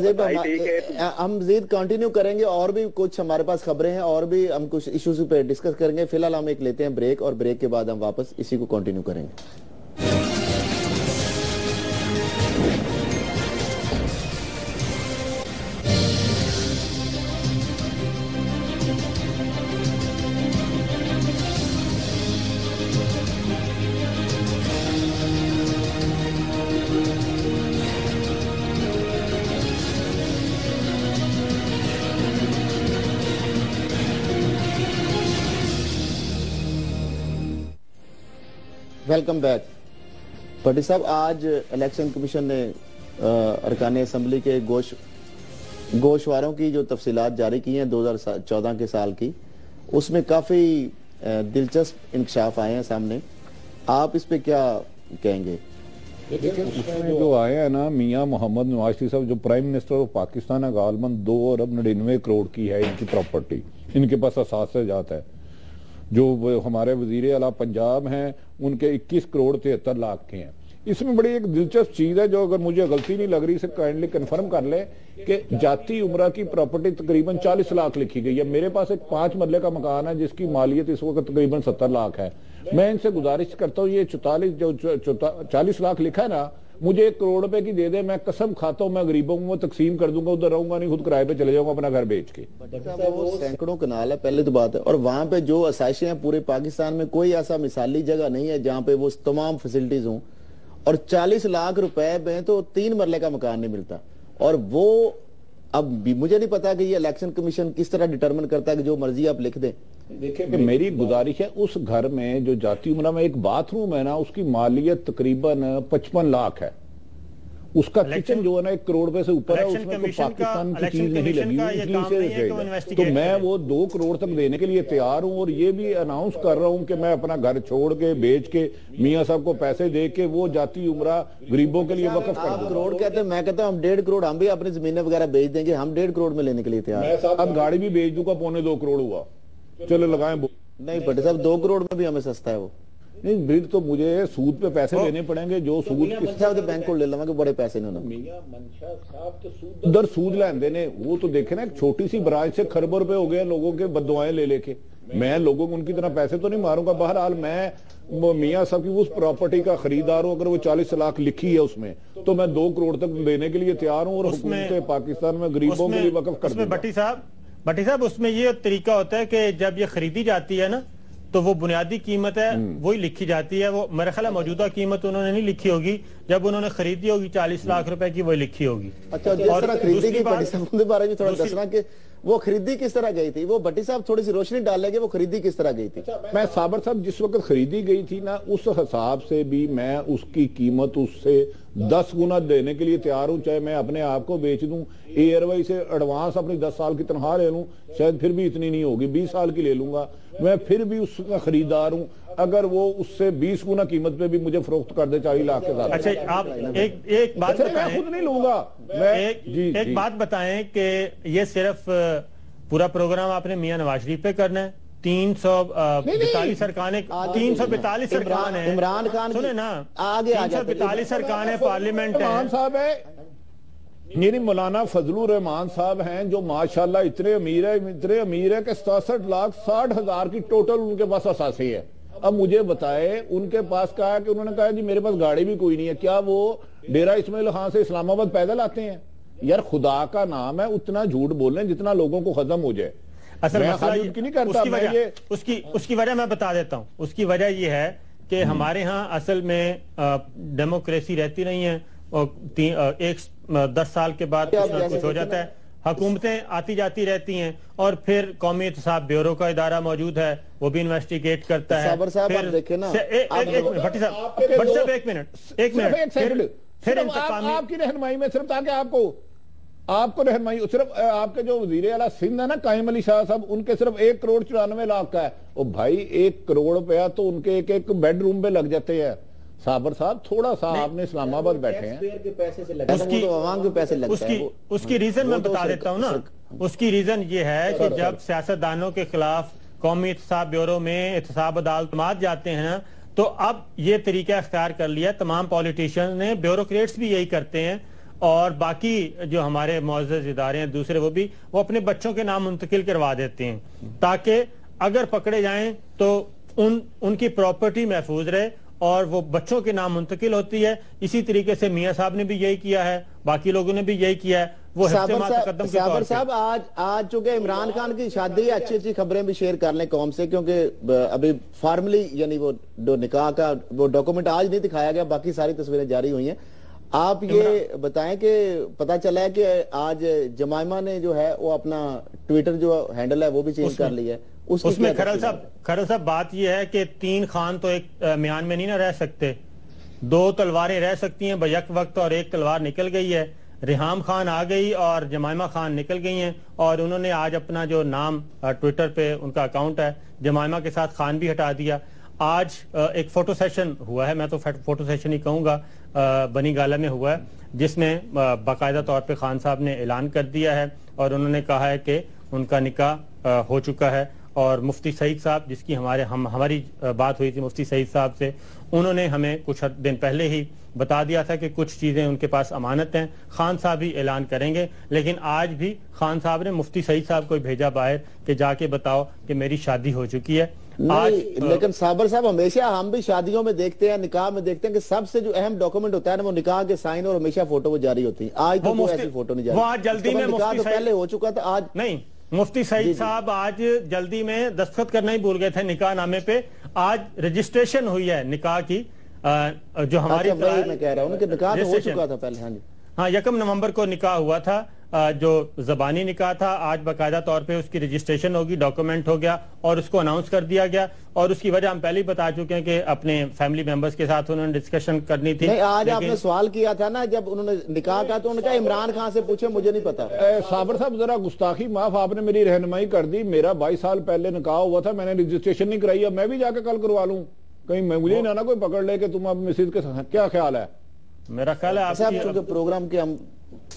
بتائی تھی کہ ہم مزید کنٹینیو کریں گے, اور بھی کچھ ہمارے پاس خبریں ہیں اور بھی ہم کچھ ایشوز پہ ڈسکس کریں گے. فی الحال ہم ایک لیتے ہیں بریک, اور بریک کے بعد ہم واپس اسی کو کنٹینیو کریں گے. Welcome back. بھٹی صاحب, آج الیکشن کمیشن نے ارکان اسمبلی کے گوشواروں کی جو تفصیلات جاری کی ہیں 2014 کے سال کی, اس میں کافی دلچسپ انکشاف آئے ہیں سامنے. آپ اس پہ کیا کہیں گے؟ اس میں جو آئے ہیں نا, میاں محمد نواز شریف صاحب جو پرائم منسٹر آف پاکستان ہے, غالباً 2 ارب 99 کروڑ کی ہے ان کی پراپرٹی, ان کے پاس اثاثے جات ہے. جو ہمارے وزیر اعلیٰ پنجاب ہیں ان کے 21 کروڑ 73 لاکھ کے ہیں. اس میں بڑی ایک دلچسپ چیز ہے جو اگر مجھے غلطی نہیں لگ رہی اسے کائنڈلی کنفرم کر لیں کہ جاتی عمرہ کی پراپرٹی تقریباً 40 لاکھ لکھی گئی ہے. میرے پاس ایک 5 مرلے کا مکان ہے جس کی مالیت اس وقت تقریباً 70 لاکھ ہے. میں ان سے گزارش کرتا ہوں یہ 40 لاکھ لکھا ہے نا, مجھے 1 کروڑ روپے کی دے دے, میں قسم کھاتا ہوں میں غریبوں کو تقسیم کر دوں گا, ادھر رہوں گا نہیں, خود کرائے پہ چلے جاؤں گا اپنا گھر بیچ کے. وہ سینکڑوں کنال ہے پہلے تو بات ہے, اور وہاں پہ جو آسائشیں ہیں پورے پاکستان میں کوئی ایسا مثالی جگہ نہیں ہے جہاں پہ وہ تمام فیسلٹیز ہوں, اور 40 لاکھ روپے میں تو 3 مرلے کا مکان نہیں ملتا. اور وہ اب مجھے نہیں پتا کہ یہ الیکشن کمیشن کس طرح ڈٹرمن کرتا ہے کہ جو مرضی آپ لکھ دیں. دیکھیں کہ میری گزارش ہے اس گھر میں جو جاتی عمرہ میں ایک باتھ روم ہے نا, اس کی مالیت تقریباً 55 لاکھ ہے. اس کا کچن جو ہے نا 1 کروڑ روپے سے اوپر ہے, اس میں کوئی پاکستان کی چیز نہیں لگی, اس لیے تو میں وہ 2 کروڑ تک دینے کے لیے تیار ہوں. اور یہ بھی اناؤنس کر رہا ہوں کہ میں اپنا گھر چھوڑ کے بیچ کے میاں صاحب کو پیسے دے کے وہ جاتی عمرہ غریبوں کے لیے وقف کر دوں. کروڑ کہتے ہیں, میں کہتا ہوں ہم 1.5 کروڑ ہم بھی اپنی زمینیں وغیرہ بیچ دیں گے, ہم 1.5 کروڑ میں لینے کے لیے تیار. میں صاحب گاڑی بھی بیچ دوں گا, 2.25 کروڑ ہوا, چلو لگائیں. نہیں بھٹی صاحب 2 کروڑ میں بھی ہمیں سستا ہے وہ. نہیں پھر تو مجھے سود پہ پیسے دینے پڑیں گے, جو سود بینک کو لے لوں کہ بڑے پیسے نہیں ادھر سود لیندے نے. وہ تو دیکھیں نا ایک چھوٹی سی برانچ سے کھربوں روپے ہو گئے لوگوں کے بددعائیں لے کے. میں لوگوں کو ان کی طرح پیسے تو نہیں ماروں گا. بہرحال میں میاں صاحب کی اس پراپرٹی کا خریدار ہوں. اگر وہ 40 لاکھ لکھی ہے اس میں تو میں 2 کروڑ تک دینے کے لیے تیار ہوں, اور حکومت پاکستان میں غریبوں کے لیے وقف کر دوں گا. بھٹی صاحب اس میں یہ طریقہ ہوتا ہے کہ جب یہ خریدی جاتی ہے نا تو وہ بنیادی قیمت ہے وہی لکھی جاتی ہے. وہ میرا خیال ہے موجودہ قیمت انہوں نے نہیں لکھی ہوگی, جب انہوں نے خریدی ہوگی 40 لاکھ روپے کی وہی لکھی ہوگی. اچھا جس طرح خریدی گئی بھٹی صاحب کے بارے میں تھوڑا دسنا کہ وہ خریدی کس طرح گئی تھی. وہ بھٹی صاحب تھوڑی سی روشنی ڈال لیں کہ وہ خریدی کس طرح گئی تھی. میں صابر صاحب جس وقت خریدی گئی تھی نا اس حساب سے بھی میں اس کی قیمت اس سے 10 گنا دینے کے لیے تیار ہوں, چاہے میں اپنے آپ کو بیچ دوں, ایئر وائی سے ایڈوانس اپنی 10 سال کی تنخواہ لے لوں, شاید پھر بھی اتنی نہیں ہوگی, 20 سال کی لے لوں گا, میں پھر بھی اس کا خریدار ہوں. اگر وہ اس سے 20 گنا قیمت پہ بھی مجھے فروخت کر دے 40 لاکھ کے ساتھ. اچھا آپ ایک بات میں خود نہیں لوں گا. ایک بات بتائیں کہ یہ صرف پورا پروگرام آپ نے میاں نواز شریف پہ کرنا ہے. 342 ارکان ہیں, عمران خان سنیں نا, آگے 342 ارکان پارلیمنٹ ہیں. صاحب ہے یعنی مولانا فضل الرحمان صاحب ہیں جو ماشاءاللہ اتنے امیر ہے کہ 67,60,000 کی ٹوٹل ان کے پاس اساسی ہے. اب مجھے بتائے ان کے پاس کہا کہ انہوں نے کہا جی میرے پاس گاڑی بھی کوئی نہیں ہے, کیا وہ ڈیرہ اسماعیل خان سے اسلام آباد پیدل آتے ہیں؟ یار خدا کا نام ہے اتنا جھوٹ بولیں جتنا لوگوں کو ختم ہو جائے. اس کی وجہ میں بتا دیتا ہوں. اس کی وجہ یہ ہے کہ ہمارے ہاں اصل میں ڈیموکریسی رہتی نہیں ہے, اور 10 سال کے بعد کچھ ہو جاتا ہے. حکومتیں آتی جاتی رہتی ہیں, اور پھر قومی احتساب بیورو کا ادارہ موجود ہے, وہ بھی انویسٹیگیٹ کرتا ہے. آپ کی رہنمائی میں صرف تاکہ آپ کو رہنمائی صرف آپ کے جو وزیر اعلیٰ سندھ ہے نا قائم علی شاہ صاحب, ان کے صرف 1 کروڑ 94 لاکھ کا ہے. او بھائی 1 کروڑ روپیہ تو ان کے ایک بیڈ روم پہ لگ جاتے ہیں. صابر صاحب تھوڑا سا آپ نے اسلام آباد بیٹھے ہیں, اس کی ریزن میں بتا دیتا ہوں نا. اس کی ریزن یہ ہے کہ جب سیاستدانوں کے خلاف قومی احتساب بیورو میں احتساب عدالتمات جاتے ہیں تو اب یہ طریقہ اختیار کر لیا تمام پولیٹیشن نے, بیوروکریٹس بھی یہی کرتے ہیں, اور باقی جو ہمارے معزز ادارے ہیں دوسرے وہ اپنے بچوں کے نام منتقل کروا دیتے ہیں تاکہ اگر پکڑے جائیں تو ان کی پراپرٹی محفوظ رہے, اور وہ بچوں کے نام منتقل ہوتی ہے. اسی طریقے سے میاں صاحب نے بھی یہی کیا ہے, باقی لوگوں نے بھی یہی کیا ہے. وہ صابر صاحب آج چونکہ عمران خان کی شادی ہے, اچھی خبریں بھی شیئر کر لیں قوم سے, کیونکہ ابھی فارملی یعنی وہ نکاح کا وہ ڈاکومنٹ آج نہیں دکھایا گیا, باقی ساری تصویریں جاری ہوئی ہیں. آپ یہ بتائیں کہ پتا چلا ہے کہ آج جمائمہ نے جو ہے وہ اپنا ٹویٹر جو ہینڈل ہے وہ بھی چینج کر لیا ہے. اس میں کھرل صاحب بات یہ ہے کہ 3 خان تو ایک میان میں نہیں نہ رہ سکتے, 2 تلواریں رہ سکتی ہیں بیک وقت, اور 1 تلوار نکل گئی ہے. ریحام خان آ گئی اور جمائمہ خان نکل گئی ہیں, اور انہوں نے آج اپنا جو نام ٹویٹر پہ ان کا اکاؤنٹ ہے جمائمہ کے ساتھ خان بھی ہٹا دیا. آج ایک فوٹو سیشن ہوا ہے, میں تو فوٹو سیشن ہی کہوں گا, بنی گالہ میں ہوا ہے, جس میں باقاعدہ طور پہ خان صاحب نے اعلان کر دیا ہے, اور انہوں نے کہا ہے کہ ان کا نکاح ہو چکا ہے. اور مفتی سعید صاحب جس کی ہماری بات ہوئی تھی مفتی سعید صاحب سے, انہوں نے ہمیں کچھ دن پہلے ہی بتا دیا تھا کہ کچھ چیزیں ان کے پاس امانت ہیں، خان صاحب بھی اعلان کریں گے، لیکن آج بھی خان صاحب نے مفتی سعید صاحب کو بھیجا باہر کہ جا کے بتاؤ کہ میری شادی ہو چکی ہے۔ لیکن صابر صاحب ہمیشہ ہم بھی شادیوں میں دیکھتے ہیں، نکاح میں دیکھتے ہیں کہ سب سے جو اہم ڈاکومنٹ ہوتا ہے نا وہ نکاح کے سائن اور ہمیشہ فوٹو وہ جاری ہوتی ہیں۔ آج تو کوئی ایسی فوٹو نہیں جاری، وہ آج جلدی میں نکاح تو پہلے ہو چکا تھا، آج نہیں۔ مفتی سعید صاحب آج جلدی میں دستخط کرنا ہی بھول گئے تھے نکاح نامے پہ، آج رجسٹریشن ہوئی ہے نکاح کی، جو ہماری میں کہہ رہا ہوں کہ نکاح تو ہو چکا تھا پہلے۔ ہاں جی، ہاں 1 نومبر کو نکاح ہوا تھا، جو زبانی نکاح تھا، آج باقاعدہ طور پہ اس کی رجسٹریشن ہوگی، ڈاکومنٹ ہو گیا اور اس کو اناؤنس کر دیا گیا، اور اس کی وجہ ہم پہلے ہی بتا چکے ہیں کہ اپنے فیملی ممبرز کے ساتھ انہوں نے ڈسکشن کرنی تھی۔ نہیں، آج آپ نے سوال کیا تھا نا جب انہوں نے نکاح کا، تو انہوں نے کہا عمران خان سے پوچھے، مجھے نہیں پتا۔ صابر صاحب ذرا گستاخی معاف، آپ نے میری رہنمائی کر دی، میرا 22 سال پہلے نکاح ہوا تھا، میں نے رجسٹریشن نہیں کرائی، اب میں بھی جا کے کل کروا لوں، کہیں مجھے نہ کوئی پکڑ لے کہ تم اب مسز کے ساتھ، کیا خیال ہے؟ میرا خیال ہے آپ چونکہ پروگرام کے ہم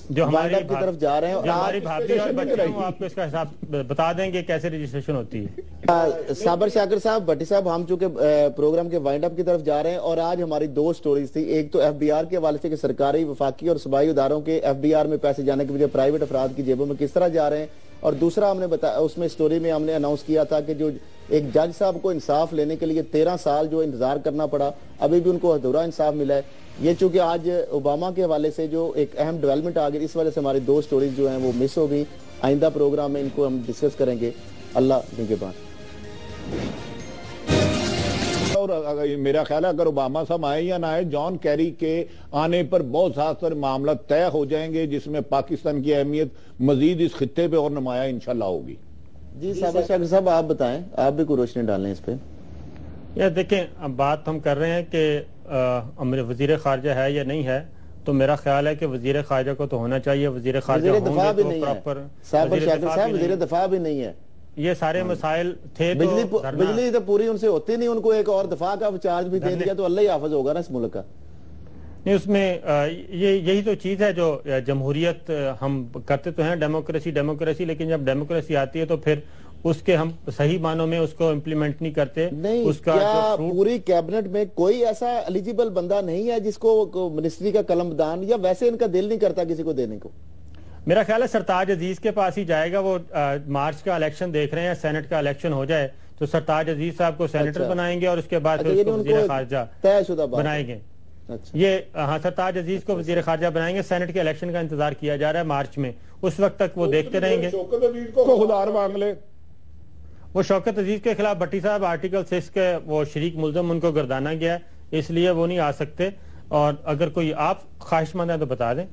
جو ہماری کی طرف جا رہے ہیں، جو ہماری بھابھی اور بچے ہیں وہ آپ کو اس کا حساب بتا دیں گے کیسے رجسٹریشن ہوتی ہے۔ صابر شاکر صاحب، بھٹی صاحب، ہم چونکہ پروگرام کے وائنڈ اپ کی طرف جا رہے ہیں، اور آج ہماری 2 سٹوریز تھی، ایک تو ایف بی آر کے حوالے سے کہ سرکاری، وفاقی اور صوبائی اداروں کے ایف بی آر میں پیسے جانے کے بجائے پرائیویٹ افراد کی جیبوں میں کس طرح جا رہے ہیں، اور دوسرا ہم نے بتایا اس میں سٹوری میں ہم نے اناؤنس کیا تھا کہ جو ایک جج صاحب کو انصاف لینے کے لیے 13 سال جو انتظار کرنا پڑا، ابھی بھی ان کو ادھورا انصاف ملا ہے۔ یہ چونکہ آج اوباما کے حوالے سے جو ایک اہم ڈیولپمنٹ آ گئی، اس وجہ سے ہماری 2 سٹوریز جو ہیں وہ مس ہو گئی۔ آئندہ پروگرام میں ان کو ہم ڈسکس کریں گے، اللہ نگہبان۔ اور میرا خیال ہے اگر اوباما صاحب آئے یا نہ آئے، جان کیری کے آنے پر بہت زیادہ تر معاملات طے ہو جائیں گے، جس میں پاکستان کی اہمیت مزید اس خطے پہ اور نمایاں انشاءاللہ ہوگی۔ جی صابر شاکر صاحب، آپ بتائیں، آپ بھی کوئی روشنی ڈالیں اس پہ۔ یہ دیکھیں، اب بات ہم کر رہے ہیں کہ وزیر خارجہ ہے یا نہیں ہے، تو میرا خیال ہے کہ وزیر خارجہ کو تو ہونا چاہیے، وزیر خارجہ وزیر دفاع بھی نہیں ہے صابر شاکر صاحب، وزیر دفاع بھی نہیں ہے۔ یہ سارے مسائل تھے، بجلی تو پوری ان سے ہوتی نہیں، ان کو ایک اور دفاع کا چارج بھی دے دیا تو اللہ ہی حافظ ہوگا نا اس ملک کا۔ نہیں، اس میں یہی تو چیز ہے جو جمہوریت ہم کرتے تو ہیں، ڈیموکریسی، لیکن جب ڈیموکریسی آتی ہے تو پھر اس کے ہم صحیح معنوں میں اس کو امپلیمنٹ نہیں کرتے۔ نہیں، کیا پوری کیبنٹ میں کوئی ایسا ایلیجیبل بندہ نہیں ہے جس کو منسٹری کا قلمدان، یا ویسے ان کا دل نہیں کرتا کسی کو دینے کو؟ میرا خیال ہے سرتاج عزیز کے پاس ہی جائے گا، وہ مارچ کا الیکشن دیکھ رہے ہیں، سینٹ کا الیکشن ہو جائے تو سرتاج عزیز صاحب کو سینیٹر بنائیں گے اور اس کے بعد وزیر خارجہ بنائیں گے۔ یہ ہاں، سرتاج عزیز کو وزیر خارجہ بنائیں گے، سینٹ کے الیکشن کا انتظار کیا جا رہا ہے مارچ میں، اس وقت تک وہ دیکھتے رہیں گے۔ شوکت عزیز کو خدار مانگ لے، وہ شوکت عزیز کے خلاف بھٹی صاحب آرٹیکل 6 کے وہ شریک ملزم ان کو گردانا گیا ہے، اس لیے وہ نہیں آ سکتے، اور اگر کوئی آپ خواہش مند ہیں تو بتا دیں۔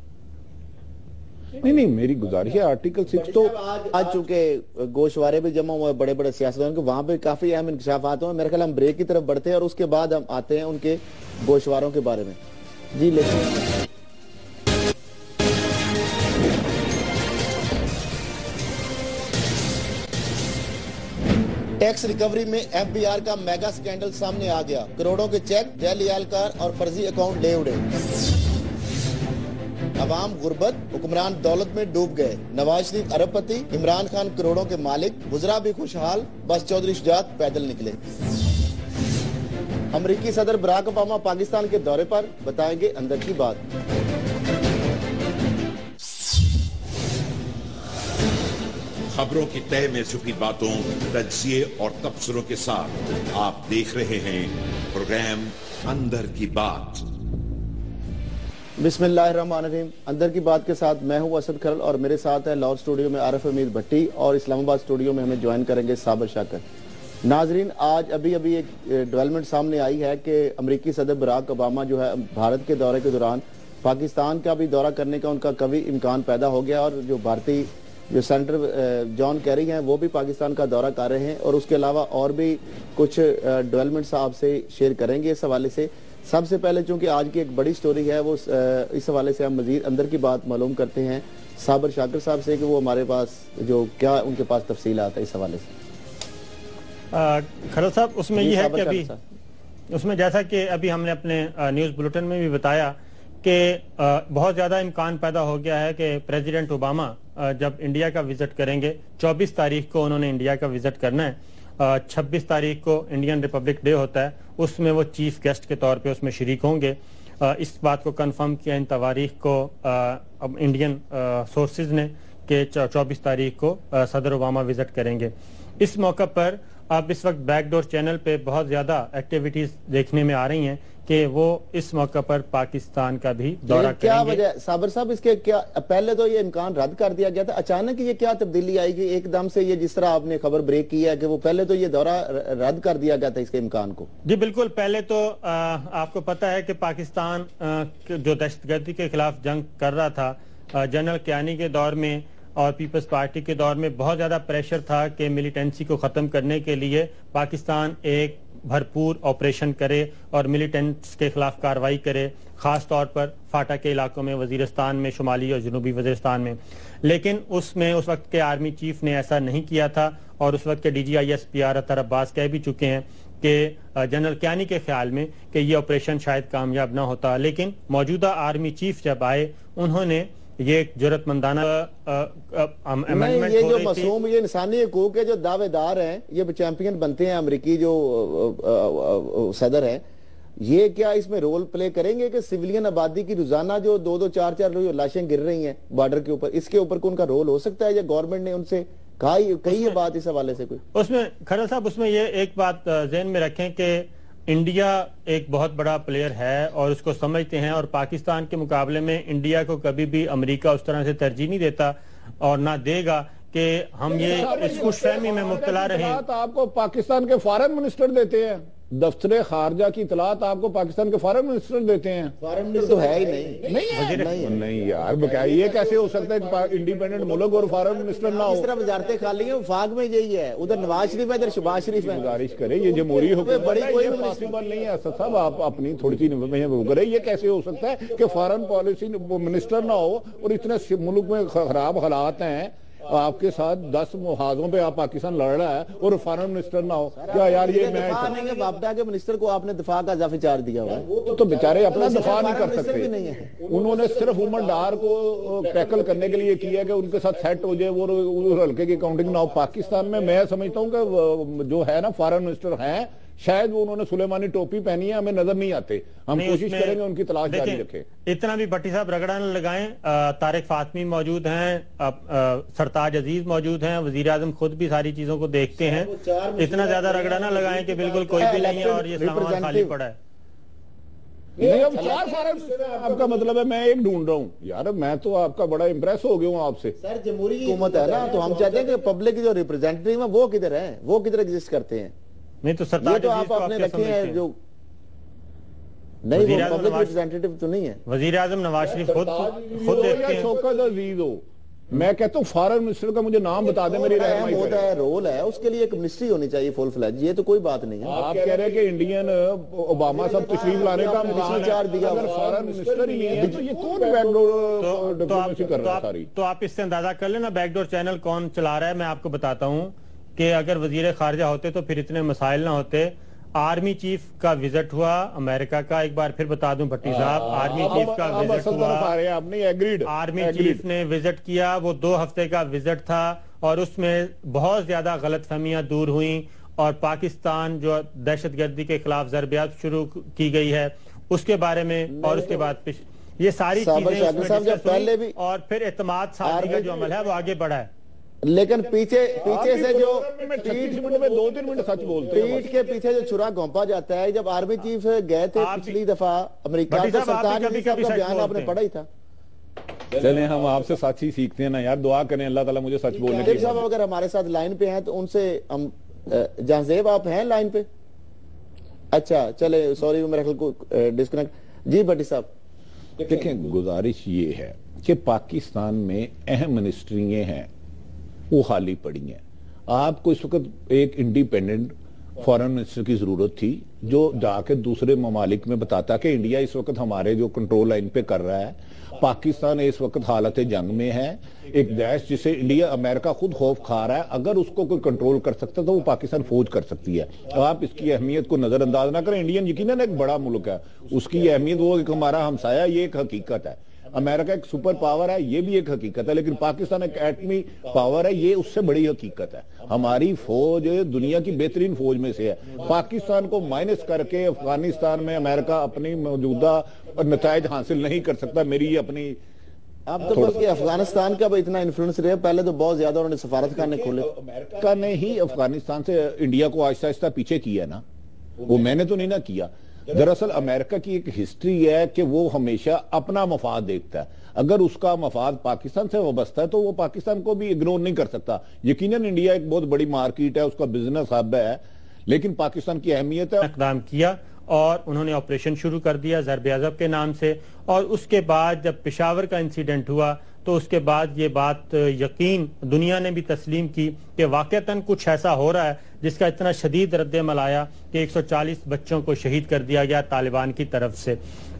نہیں، میری گزارش ہے آرٹیکل 6 تو آج چونکہ گوشوارے بھی جمع ہوئے بڑے بڑے سیاستدانوں کے، وہاں پہ کافی اہم انکشافات ہوئے، میرے خیال ہم بریک کی طرف بڑھتے ہیں اور اس کے بعد ہم آتے ہیں ان کے گوشواروں کے بارے میں۔ جی لیکن ٹیکس ریکوری میں ایف بی آر کا میگا سکینڈل سامنے آ گیا، کروڑوں کے چیک، جعلی اہلکار اور فرضی اکاؤنٹ لے اڑے، عوام غربت، حکمران دولت میں ڈوب گئے، نواز شریف ارب پتی، عمران خان کروڑوں کے مالک، وزراء بھی خوشحال، بس چودھری شجاعت پیدل نکلے۔ امریکی صدر براک اوباما پاکستان کے دورے پر، بتائیں گے اندر کی بات۔ خبروں کی تہ میں چھپی باتوں، تجزیے اور تبصروں کے ساتھ آپ دیکھ رہے ہیں پروگرام اندر کی بات۔ بسم اللہ الرحمن الرحیم۔ اندر کی بات کے ساتھ میں ہوں اسد کھرل، اور میرے ساتھ ہے لاہور اسٹوڈیو میں عارف امیر بھٹی، اور اسلام آباد اسٹوڈیو میں ہمیں جوائن کریں گے صابر شاکر۔ ناظرین، آج ابھی ایک ڈیولپمنٹ سامنے آئی ہے کہ امریکی صدر براک اوباما جو ہے بھارت کے دورے کے دوران پاکستان کا بھی دورہ کرنے کا ان کا قوی امکان پیدا ہو گیا، اور جو بھارتی جو سینٹر جان کیری ہیں وہ بھی پاکستان کا دورہ کر رہے ہیں، اور اس کے علاوہ اور بھی کچھ ڈیولپمنٹس آپ سے شیئر کریں گے اس حوالے سے۔ سب سے پہلے چونکہ آج کی ایک بڑی سٹوری ہے، وہ اس حوالے سے ہم مزید اندر کی بات معلوم کرتے ہیں صابر شاکر صاحب سے کہ وہ ہمارے پاس جو کیا ان کے پاس تفصیلات ہے اس حوالے سے۔ کھرل صاحب، اس میں یہ ہے کہ ابھی اس میں جیسا کہ ابھی ہم نے اپنے نیوز بلیٹن میں بھی بتایا کہ بہت زیادہ امکان پیدا ہو گیا ہے کہ پریزیڈنٹ اوباما جب انڈیا کا وزٹ کریں گے، 24 تاریخ کو انہوں نے انڈیا کا وزٹ کرنا ہے، 26 تاریخ کو انڈین ریپبلک ڈے ہوتا ہے، اس میں وہ چیف گیسٹ کے طور پہ اس میں شریک ہوں گے۔ اس بات کو کنفرم کیا ان تواریخ کو اب انڈین سورسز نے کہ 24 تاریخ کو صدر اوباما وزٹ کریں گے. اس موقع پر اب اس وقت بیک ڈور چینل پہ بہت زیادہ ایکٹیویٹیز دیکھنے میں آ رہی ہیں کہ وہ اس موقع پر پاکستان کا بھی دورہ کریں گے. کیا وجہ صابر صاحب اس کے کیا پہلے تو یہ امکان رد کر دیا گیا تھا, اچانک یہ کیا تبدیلی آئی گی ایک دم سے, یہ جس طرح آپ نے خبر بریک کی ہے کہ وہ پہلے تو یہ دورہ رد کر دیا گیا تھا اس کے امکان کو؟ جی بالکل, پہلے تو آپ کو پتہ ہے کہ پاکستان جو دہشت گردی کے خلاف جنگ کر رہا تھا جنرل کیانی کے دور میں اور پیپلز پارٹی کے دور میں بہت زیادہ پریشر تھا کہ ملیٹنسی کو ختم کرنے کے لیے پاکستان ایک بھرپور آپریشن کرے اور ملیٹنٹس کے خلاف کارروائی کرے, خاص طور پر فاٹا کے علاقوں میں, وزیرستان میں, شمالی اور جنوبی وزیرستان میں. لیکن اس وقت کے آرمی چیف نے ایسا نہیں کیا تھا اور اس وقت کے D G I S P R Athar Abbas کہہ بھی چکے ہیں کہ جنرل کیانی کے خیال میں کہ یہ آپریشن شاید کامیاب نہ ہوتا. لیکن موجودہ آرمی چیف جب آئے انہوں نے یہ ایک جرأت مندانہ نہیں, یہ جو معصوم یہ انسانی حقوق کے جو دعوے دار ہیں یہ چیمپئن بنتے ہیں امریکی جو صدر ہیں, یہ کیا اس میں رول پلے کریں گے کہ سویلین آبادی کی روزانہ جو 2-2 4-4 لاشیں گر رہی ہیں بارڈر کے اوپر, اس کے اوپر ان کا رول ہو سکتا ہے یا گورنمنٹ نے ان سے کہی ہے بات اس حوالے سے کوئی؟ اس میں کھرل صاحب اس میں یہ ایک بات ذہن میں رکھیں کہ انڈیا ایک بہت بڑا پلیئر ہے اور اس کو سمجھتے ہیں, اور پاکستان کے مقابلے میں انڈیا کو کبھی بھی امریکہ اس طرح سے ترجیح نہیں دیتا اور نہ دے گا کہ ہم یہ اس خوش فہمی میں مبتلا رہیں. آپ کو پاکستان کے فارن منسٹر دیتے ہیں, دفتر خارجہ کی اطلاعات آپ کو پاکستان کے فارن منسٹر دیتے ہیں. فارن منسٹر تو ہے ہی نہیں یار, یہ کیسے ہو سکتا ہے کہ انڈیپینڈنٹ ملک اور فارن منسٹر نہ ہو؟ اس طرح وزارتیں خالی ہیں, وفاق میں یہی ہے, ادھر نواز شریف ہے, ادھر شہباز شریف ہے. گزارش کرے یہ جمہوری حکومت بڑی کوئی پاسبل نہیں ہے اسد صاحب, آپ اپنی تھوڑی سی وہ کرے. یہ کیسے ہو سکتا ہے کہ فارن پالیسی منسٹر نہ ہو اور اتنے ملک میں خراب حالات ہیں, آپ کے ساتھ 10 محاذوں پہ آپ پاکستان لڑ رہا ہے اور فارن منسٹر نہ ہو؟ کیا یار یہ دفاع نہیں ہے, باپٹا کے منسٹر کو آپ نے دفاع کا اضافی چارج دیا ہوا ہے تو بیچارے اپنا دفاع نہیں کر سکتے. انہوں نے صرف عمر ڈار کو ٹیکل کرنے کے لیے کیا کہ ان کے ساتھ سیٹ ہو جائے, وہ ہلکے کی کاؤنٹنگ نہ ہو. پاکستان میں سمجھتا ہوں کہ جو ہے نا فارن منسٹر ہیں, شاید وہ انہوں نے سلیمانی ٹوپی پہنی ہے, ہمیں نظر نہیں آتے. ہم کوشش کریں گے ان کی تلاش جاری رکھیں. اتنا بھی بھٹی صاحب رگڑا نہ لگائیں, طارق فاطمی موجود ہیں, سرتاج عزیز موجود ہیں, وزیراعظم خود بھی ساری چیزوں کو دیکھتے ہیں. اتنا زیادہ رگڑا نہ لگائیں کہ بالکل کوئی بھی نہیں ہے اور یہ سامان خالی پڑا ہے. آپ کا مطلب ہے میں ایک ڈھونڈ رہا ہوں یار, میں تو آپ کا بڑا امپریس ہو گیا ہوں آپ سے. سر جمہوری حکومت ہے نا, تو ہم چاہتے ہیں کہ پبلک جو ریپرزینٹیٹیو ہیں وہ کدھر ہیں, وہ کدھر ایگزسٹ کرتے ہیں. نہیں تو سرتاج عزیز کو آپ نے رکھے ہیں جو نہیں, وہ پبلک ریپرزینٹیٹیو تو نہیں ہے. وزیر اعظم نواز شریف خود دیکھتے ہیں. شوکت عزیز ہو, میں کہتا ہوں فارن منسٹر کا مجھے نام بتا دیں, میری رہنمائی کریں. ہوتا ہے, رول ہے, اس کے لیے ایک منسٹری ہونی چاہیے فل فلیج, یہ تو کوئی بات نہیں ہے. آپ کہہ رہے ہیں کہ انڈین اوباما صاحب تشریف لانے کا امکان چارج دیا, اگر فارن منسٹر ہی نہیں ہے تو یہ کون بیک ڈور ڈپلومیسی کر رہا ہے ساری؟ تو آپ اس سے اندازہ کر لینا بیک ڈور چینل کون چلا رہا ہے. میں آپ کو بتاتا ہوں کہ اگر وزیر خارجہ ہوتے تو پھر اتنے مسائل نہ ہوتے. آرمی چیف کا وزٹ ہوا امریکہ کا, ایک بار پھر بتا دوں بھٹی صاحب, آرمی چیف کا وزٹ ہوا, آرمی چیف نے وزٹ کیا, وہ 2 ہفتے کا وزٹ تھا اور اس میں بہت زیادہ غلط فہمیاں دور ہوئیں اور پاکستان جو دہشت گردی کے خلاف ضربیات شروع کی گئی ہے اس کے بارے میں, اور اس کے بعد یہ ساری چیزیں اور پھر اعتماد سازی کا جو عمل ہے وہ آگے بڑھا ہے. لیکن پیچھے سے جو 2-3 منٹ سچ بولتے ہیں, پیٹ کے پیچھے جو چھرا گھونپا جاتا ہے, جب آرمی چیف گئے تھے پچھلی دفعہ امریکہ تو سرتاج عزیز صاحب کا بیان آپ نے پڑھا ہی تھا. چلیں ہم آپ سے سچ ہی سیکھتے ہیں نا یار, دعا کریں اللہ تعالیٰ مجھے سچ بولنے کی. صاحب اگر ہمارے ساتھ لائن پہ ہیں تو ان سے ہم, جہاں آپ ہیں لائن پہ؟ اچھا چلے, سوری میرے خیال کو ڈسکنیکٹ. جی بھٹی صاحب دیکھیں, گزارش یہ ہے کہ پاکستان میں اہم منسٹریاں ہیں وہ خالی پڑی ہیں. آپ کو اس وقت ایک انڈیپینڈنٹ فارن منسٹر کی ضرورت تھی جو جا کے دوسرے ممالک میں بتاتا کہ انڈیا اس وقت ہمارے جو کنٹرول لائن پہ کر رہا ہے, پاکستان اس وقت حالت جنگ میں ہے, ایک دیش جسے انڈیا امریکہ خود خوف کھا رہا ہے, اگر اس کو کوئی کنٹرول کر سکتا تو وہ پاکستان فوج کر سکتی ہے. آپ اس کی اہمیت کو نظر انداز نہ کریں. انڈین یقیناً ایک بڑا ملک ہے, اس کی اہمیت وہ ایک ہمارا ہمسایہ, یہ ایک حقیقت ہے. امریکہ ایک سپر پاور ہے، یہ بھی ایک حقیقت ہے، لیکن پاکستان ایک ایٹمی پاور ہے، یہ اس سے بڑی حقیقت ہے۔ ہماری فوج دنیا کی بہترین فوج میں سے ہے، پاکستان کو مائنس کر کے افغانستان میں امریکہ اپنی موجودہ نتائج حاصل نہیں کر سکتا، میری اپنی اب تو بس افغانستان کا اتنا انفلوئنس رہے، پہلے تو بہت زیادہ انہوں نے سفارت خانے کھولے۔ امریکہ نے ہی افغانستان سے انڈیا کو آہستہ آہستہ پیچھے کیا نا، وہ میں نے تو نہیں نہ کیا۔ دراصل امریکہ کی ایک ہسٹری ہے کہ وہ ہمیشہ اپنا مفاد دیکھتا ہے، اگر اس کا مفاد پاکستان سے وابستہ ہے تو وہ پاکستان کو بھی اگنور نہیں کر سکتا۔ یقیناً انڈیا ایک بہت بڑی مارکیٹ ہے، اس کا بزنس ہب ہے، لیکن پاکستان کی اہمیت ہے۔ اقدام کیا اور انہوں نے آپریشن شروع کر دیا ضرب عضب کے نام سے، اور اس کے بعد جب پشاور کا انسیڈنٹ ہوا تو اس کے بعد یہ بات یقین دنیا نے بھی تسلیم کی کہ واقعتاً کچھ ایسا ہو رہا ہے جس کا اتنا شدید رد عمل آیا کہ 140 بچوں کو شہید کر دیا گیا طالبان کی طرف سے۔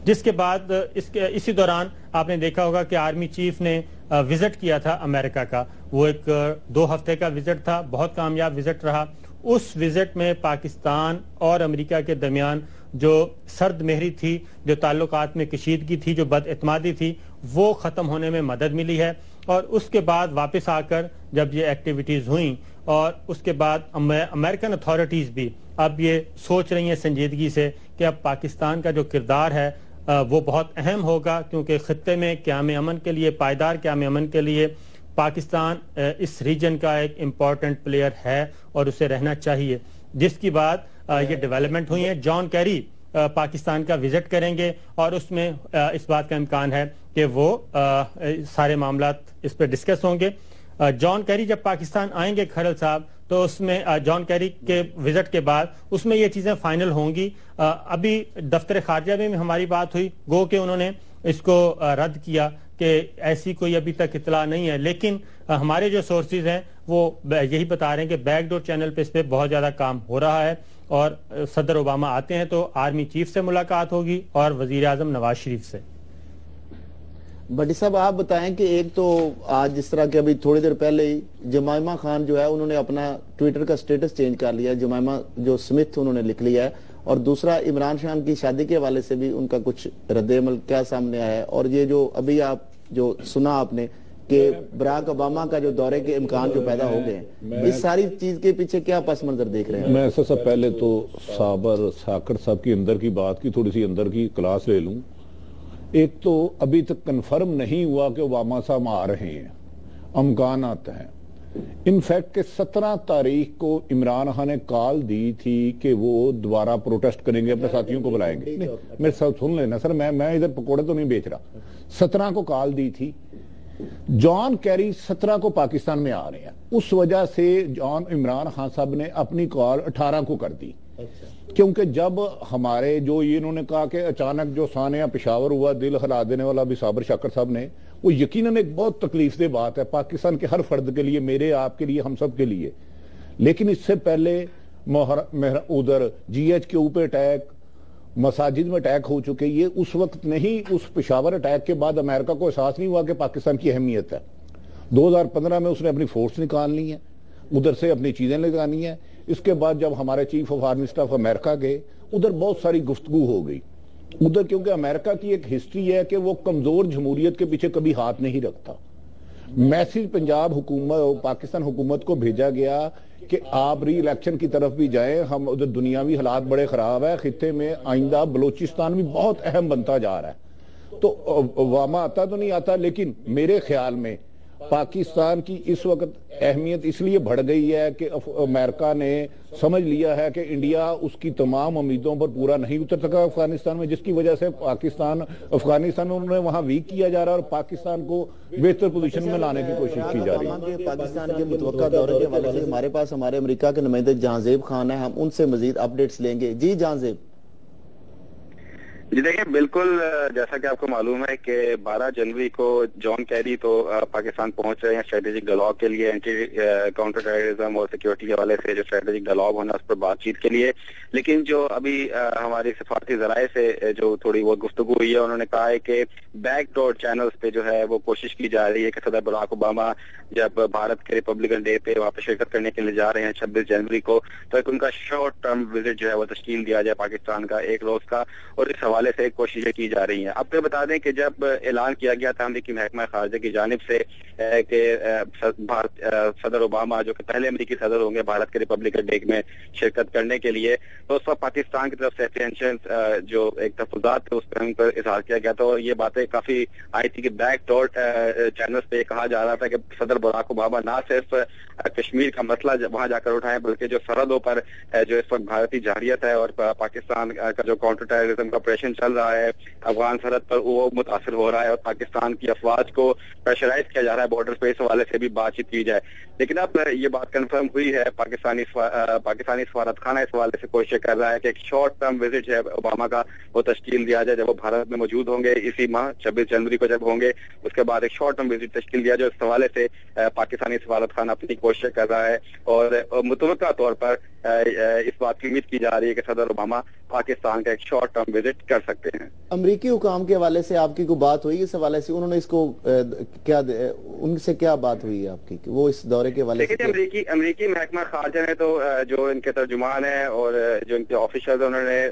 جس کے بعد اسی دوران آپ نے دیکھا ہوگا کہ آرمی چیف نے وزٹ کیا تھا امریکہ کا، وہ ایک 2 ہفتے کا وزٹ تھا، بہت کامیاب وزٹ رہا۔ اس وزٹ میں پاکستان اور امریکہ کے درمیان جو سرد مہری تھی، جو تعلقات میں کشیدگی تھی، جو بد اعتمادی تھی، وہ ختم ہونے میں مدد ملی ہے۔ اور اس کے بعد واپس آ کر جب یہ ایکٹیویٹیز ہوئیں اور اس کے بعد امریکن اتھارٹیز بھی اب یہ سوچ رہی ہیں سنجیدگی سے کہ اب پاکستان کا جو کردار ہے وہ بہت اہم ہوگا، کیونکہ خطے میں قیام امن کے لیے، پائیدار قیام امن کے لیے پاکستان اس ریجن کا ایک امپورٹنٹ پلیئر ہے اور اسے رہنا چاہیے۔ جس کی بعد یہ ڈیولپمنٹ ہوئی ہیں۔ جان کیری پاکستان کا وزٹ کریں گے اور اس میں اس بات کا امکان ہے کہ وہ سارے معاملات اس پہ ڈسکس ہوں گے۔ جان کیری جب پاکستان آئیں گے کھرل صاحب تو اس میں جان کیری کے وزٹ کے بعد اس میں یہ چیزیں فائنل ہوں گی۔ ابھی دفتر خارجہ میں ہماری بات ہوئی، گو کہ انہوں نے اس کو رد کیا کہ ایسی کوئی ابھی تک اطلاع نہیں ہے، لیکن ہمارے جو سورسز ہیں وہ یہی بتا رہے ہیں کہ بیک ڈور چینل پہ اس پہ بہت زیادہ کام ہو رہا ہے، اور صدر اوباما آتے ہیں تو آرمی چیف سے ملاقات ہوگی اور وزیر اعظم نواز شریف سے۔ بٹی صاحب آپ بتائیں کہ ایک تو آج جس طرح کہ ابھی تھوڑی دیر پہلے ہی جمائمہ خان جو ہے انہوں نے اپنا ٹویٹر کا سٹیٹس چینج کر لیا، جمائمہ جو سمتھ انہوں نے لکھ لیا ہے، اور دوسرا عمران خان کی شادی کے حوالے سے بھی ان کا کچھ رد عمل کیا سامنے آیا ہے، اور یہ جو ابھی آپ جو سنا آپ نے کہ براک اوباما کا جو دورے کے امکان جو پیدا ہو گئے ہیں، اس ساری چیز کے پیچھے کیا پس منظر دیکھ رہے ہیں؟ میں ایسا سب پہلے تو صابر ساکر صاحب کی اندر کی بات کی تھوڑی سی اندر کی کلاس لے لوں۔ ایک تو ابھی تک کنفرم نہیں ہوا کہ اوباما صاحب آ رہے ہیں، امکانات ہیں۔ انفیکٹ کہ 17 تاریخ کو عمران خان نے کال دی تھی کہ وہ دوبارہ پروٹیسٹ کریں گے، اپنے ساتھیوں کو بلائیں گے۔ میرے ساتھ سن لینا سر، میں ادھر پکوڑے تو نہیں بیچ رہا۔ 17 کو کال دی تھی، جان کیری 17 کو پاکستان میں آ رہے ہیں، اس وجہ سے عمران خان صاحب نے اپنی کال 18 کو کر دی، کیونکہ جب ہمارے جو انہوں نے کہا کہ اچانک جو سانحہ پشاور ہوا، دل ہلا دینے والا بھی صابر شاکر صاحب نے، وہ یقیناً ایک بہت تکلیف دہ بات ہے پاکستان کے ہر فرد کے لیے، میرے آپ کے لیے، ہم سب کے لیے۔ لیکن اس سے پہلے ادھر جی ایچ کے اوپر اٹیک، مساجد میں اٹیک ہو چکے، یہ اس وقت نہیں، اس پشاور اٹیک کے بعد امریکہ کو احساس نہیں ہوا کہ پاکستان کی اہمیت ہے۔ 2015 میں اس نے اپنی فورس نکالنی ہے، ادھر سے اپنی چیزیں لگانی ہیں۔ اس کے بعد جب ہمارے چیف آف آرمی اسٹاف امریکہ گئے، ادھر بہت ساری گفتگو ہو گئی ادھر، کیونکہ امریکہ کی ایک ہسٹری ہے کہ وہ کمزور جمہوریت کے پیچھے کبھی ہاتھ نہیں رکھتا۔ میسج پنجاب حکومت، پاکستان حکومت کو بھیجا گیا کہ آپ ری الیکشن کی طرف بھی جائیں، ہم ادھر دنیاوی حالات بڑے خراب ہے، خطے میں آئندہ بلوچستان بھی بہت اہم بنتا جا رہا ہے۔ تو اوباما آتا تو نہیں آتا، لیکن میرے خیال میں پاکستان کی اس وقت اہمیت اس لیے بڑھ گئی ہے کہ امریکہ نے سمجھ لیا ہے کہ انڈیا اس کی تمام امیدوں پر پورا نہیں اتر سکا افغانستان میں، جس کی وجہ سے افغانستان انہوں نے وہاں ویک کیا جا رہا ہے اور پاکستان کو بہتر پوزیشن میں لانے کی کوشش کی جا رہی ہے۔ پاکستان کے متوقع دورے کے حوالے سے ہمارے پاس ہمارے امریکہ کے نمائندے جہاں زیب خان ہیں، ہم ان سے مزید اپڈیٹس لیں گے۔ جی جہاں زیب۔ جی دیکھیں، بالکل جیسا کہ آپ کو معلوم ہے کہ 12 جنوری کو جان کیری تو پاکستان پہنچ رہے ہیں اسٹریٹجک ڈائلاگ کے لیے، اینٹی کاؤنٹر ٹیررزم اور سیکیورٹی کے حوالے سے جو اسٹریٹجک ڈائلاگ ہونا اس پر بات چیت کے لیے۔ لیکن جو ابھی ہماری سفارتی ذرائع سے جو تھوڑی بہت گفتگو ہوئی ہے، انہوں نے کہا ہے کہ بیک ڈور چینلز پہ جو ہے وہ کوشش کی جا رہی ہے کہ صدر براک اوباما جب بھارت کے ریپبلکن ڈے پہ وہاں پہ شرکت کرنے کے لیے جا رہے ہیں 26 جنوری کو، تو ایک ان کا شارٹ ٹرم وزٹ جو ہے وہ تشکیل دیا جائے پاکستان کا 1 روز کا، اور اس حوالے حوالے سے کوششیں کی جا رہی ہیں. آپ کو بتا دیں کہ جب اعلان کیا گیا تھا امریکی محکمہ خارجہ کی جانب سے کہ صدر اوباما جو کہ پہلے امریکی صدر ہوں گے بھارت کے ریپبلکن ڈے میں شرکت کرنے کے لیے, تو اس وقت پاکستان کی طرف سے اپریہنشن جو ایک تحفظات تھے اس پہ ان پر اظہار کیا گیا تھا, اور یہ باتیں کافی آئی تھی کہ بیک ڈور چینلز پہ کہا جا رہا تھا کہ صدر باراک اوباما نہ صرف کشمیر کا مسئلہ وہاں جا کر اٹھائیں بلکہ جو سرحدوں پر جو اس وقت بھارتی جارحیت ہے اور پاکستان کا جو کاؤنٹر ٹیررزم کا آپریشن چل رہا ہے افغان سرحد پر وہ متاثر ہو رہا ہے, اور پاکستان کی افواج کو پریشرائز کیا جا رہا ہے بارڈر پہ, اس حوالے سے بھی بات چیت کی جائے. لیکن اب یہ بات کنفرم ہوئی ہے, پاکستانی سفارت خانہ اس حوالے سے کوشش کر رہا ہے کہ ایک شارٹ ٹرم وزٹ ہے اوباما کا وہ تشکیل دیا جائے جب وہ بھارت میں موجود ہوں گے اسی ماہ 26 جنوری کو جب ہوں گے, اس کے بعد ایک شارٹ ٹرم وزٹ تشکیل دیا جائے. اس حوالے سے پاکستانی سفارت خانہ اپنی کوشش کر رہا ہے, اور متوقع طور پر اس بات کی امید کی جا رہی ہے کہ صدر اوباما پاکستان کا ایک شارٹ ٹرم وزٹ کر سکتے ہیں. امریکی حکام کے حوالے سے آپ کی کوئی بات ہوئی اس حوالے سے؟ انہوں نے اس کو ان سے کیا بات ہوئی ہے آپ کی کہ وہ اس دورے کے حوالے سے؟ امریکی محکمہ خارجہ نے تو جو ان کے ترجمان ہیں اور جو ان کے آفیشلز انہوں نے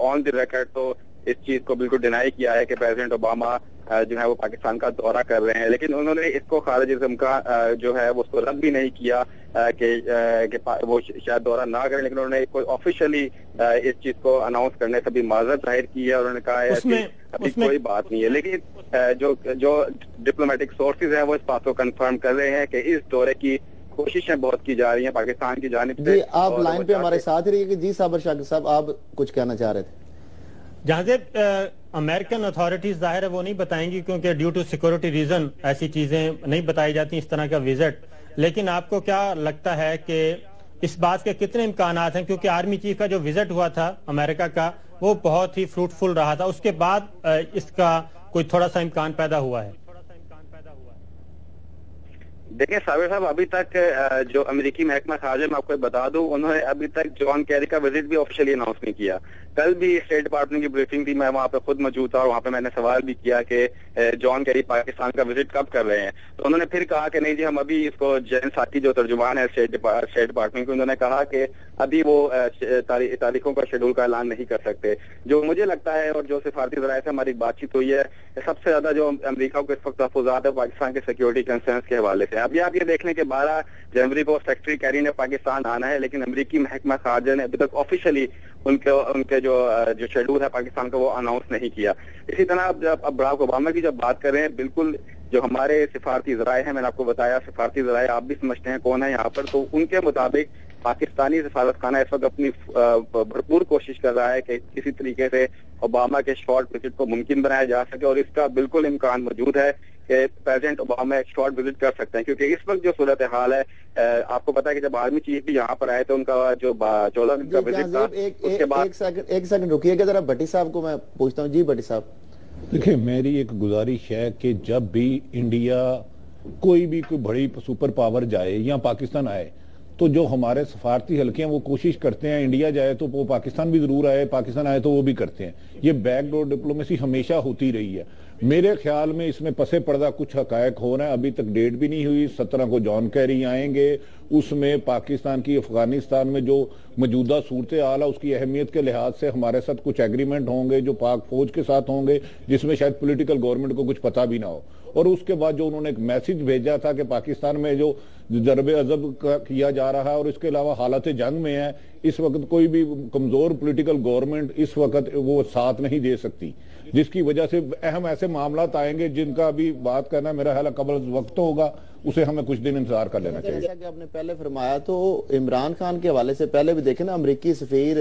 آن دی ریکارڈ تو اس چیز کو بالکل ڈینائی کیا ہے کہ پریزیڈنٹ اوباما جو ہے وہ پاکستان کا دورہ کر رہے ہیں, لیکن انہوں نے اس کو خارج ازم کا جو ہے وہ اس کو رد بھی نہیں کیا کہ وہ شاید دورہ نہ کریں, لیکن انہوں نے کوئی آفیشلی اس چیز کو اناؤنس کرنے سے بھی معذرت ظاہر کی ہے, اور انہوں نے کہا ہے کہ ابھی کوئی بات نہیں ہے. لیکن جو ڈپلومیٹک سورسز ہیں وہ اس بات کو کنفرم کر رہے ہیں کہ اس دورے کی کوششیں بہت کی جا رہی ہیں پاکستان کی جانب سے. جی آپ لائن پہ ہمارے ساتھ ہی رہیے کہ جی صابر شاکر صاحب آپ کچھ کہنا چاہ رہے تھے. جہاں سے امریکن اتھارٹیز ظاہر ہے وہ نہیں بتائیں گی کیونکہ ڈیو ٹو سیکورٹی ریزن ایسی چیزیں نہیں بتائی جاتی اس طرح کا وزٹ, لیکن آپ کو کیا لگتا ہے کہ اس بات کے کتنے امکانات ہیں, کیونکہ آرمی چیف کا جو وزٹ ہوا تھا امریکہ کا وہ بہت ہی فروٹفل رہا تھا, اس کے بعد اس کا کوئی تھوڑا سا امکان پیدا ہوا ہے؟ دیکھیں صابر صاحب, ابھی تک جو امریکی محکمہ خارجہ میں آپ کو بتا دوں انہوں نے ابھی تک جان کیری کا وزٹ بھی آفیشلی اناؤنس نہیں کیا. کل بھی اسٹیٹ ڈپارٹمنٹ کی بریفنگ تھی, میں وہاں پہ خود موجود تھا اور وہاں پہ میں نے سوال بھی کیا کہ جان کیری پاکستان کا وزٹ کب کر رہے ہیں, تو انہوں نے پھر کہا کہ نہیں جی ہم ابھی اس کو جین ساتھی جو ترجمان ہے اسٹیٹ ڈپارٹمنٹ کو, انہوں نے کہا کہ ابھی وہ تاریخوں کا شیڈول کا اعلان نہیں کر سکتے. جو مجھے لگتا ہے اور جو سفارتی ذرائع سے ہماری بات چیت ہوئی ہے, سب سے زیادہ جو امریکہ کو اس وقت تحفظات ہے پاکستان کے سیکورٹی کنسرنس کے حوالے سے. ابھی آپ یہ دیکھ لیں کہ 12 جنوری کو سیکرٹری کیری نے پاکستان آنا ہے, لیکن امریکی محکمہ خارجہ نے ابھی تک آفیشلی ان کے جو شیڈول ہے پاکستان کا وہ اناؤنس نہیں کیا. اسی طرح اب براک اوباما کی جب بات کر رہے ہیں, بالکل جو ہمارے سفارتی ذرائع ہیں, میں نے آپ کو بتایا سفارتی ذرائع آپ بھی سمجھتے ہیں کون ہے یہاں پر, تو ان کے مطابق پاکستانی سفارت خانہ اس وقت اپنی بھرپور کوشش کر رہا ہے کہ کسی طریقے سے اوباما کے شارٹ وزٹ کو ممکن بنایا جا سکے, اور اس کا بالکل امکان موجود ہے کہ پریزیڈنٹ اوباما ایک شارٹ وزٹ کر سکتے ہیں, کیونکہ اس وقت جو صورتحال ہے آپ کو پتا ہے کہ جب آرمی چیف بھی یہاں پر آئے تو ان کا جو 14 دن کا وزٹ تھا اس کے بعد. ایک سیکنڈ رکیے گا ذرا, بھٹی صاحب کو میں پوچھتا ہوں. جی بھٹی صاحب. دیکھیں میری ایک گزارش ہے کہ جب بھی انڈیا کوئی بڑی سپر پاور جائے یا پاکستان آئے تو جو ہمارے سفارتی حلقے ہیں وہ کوشش کرتے ہیں انڈیا جائے تو وہ پاکستان بھی ضرور آئے, پاکستان آئے تو وہ بھی کرتے ہیں. یہ بیک ڈور ڈپلومیسی ہمیشہ ہوتی رہی ہے. میرے خیال میں اس میں پسے پردہ کچھ حقائق ہو رہے ہیں, ابھی تک ڈیٹ بھی نہیں ہوئی. 17 کو جان کیری آئیں گے, اس میں پاکستان کی افغانستان میں جو موجودہ صورتحال ہے اس کی اہمیت کے لحاظ سے ہمارے ساتھ کچھ ایگریمنٹ ہوں گے جو پاک فوج کے ساتھ ہوں گے, جس میں شاید پولیٹیکل گورنمنٹ کو کچھ پتہ بھی نہ ہو. اور اس کے بعد جو انہوں نے ایک میسج بھیجا تھا کہ پاکستان میں جو ضرب عضب کیا جا رہا ہے اور اس کے علاوہ حالت جنگ میں ہے, اس وقت کوئی بھی کمزور پولیٹیکل گورنمنٹ اس وقت وہ ساتھ نہیں دے سکتی, جس کی وجہ سے اہم ایسے معاملات آئیں گے جن کا بھی بات کرنا میرا خیال قبل وقت ہوگا, اسے ہمیں کچھ دن انتظار کر لینا چاہیے. جیسا کہ آپ نے پہلے فرمایا تو عمران خان کے حوالے سے پہلے بھی دیکھیں نا, امریکی سفیر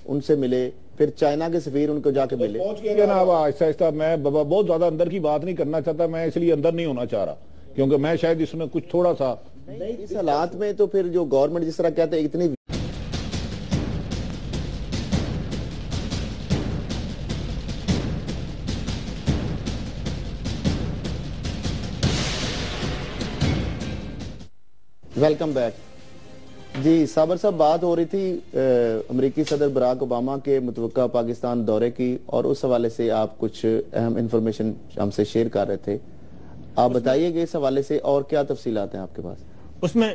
ان سے ملے, پھر چائنا کے سفیر ان کو جا کے ملے. آہستہ آہستہ میں بہت زیادہ اندر کی بات نہیں کرنا چاہتا, میں اس لیے اندر نہیں ہونا چاہ رہا کیونکہ میں شاید اس میں کچھ تھوڑا سا اس حالات میں تو پھر جو گورنمنٹ جس طرح کہتے ہیں اتنی ویلکم بیک. جی صابر صاحب, بات ہو رہی تھی امریکی صدر براک اوباما کے متوقع پاکستان دورے کی, اور اس حوالے سے آپ کچھ اہم انفارمیشن ہم سے شیئر کر رہے تھے. آپ بتائیے کہ اس حوالے سے اور کیا تفصیلات ہیں آپ کے پاس؟ اس میں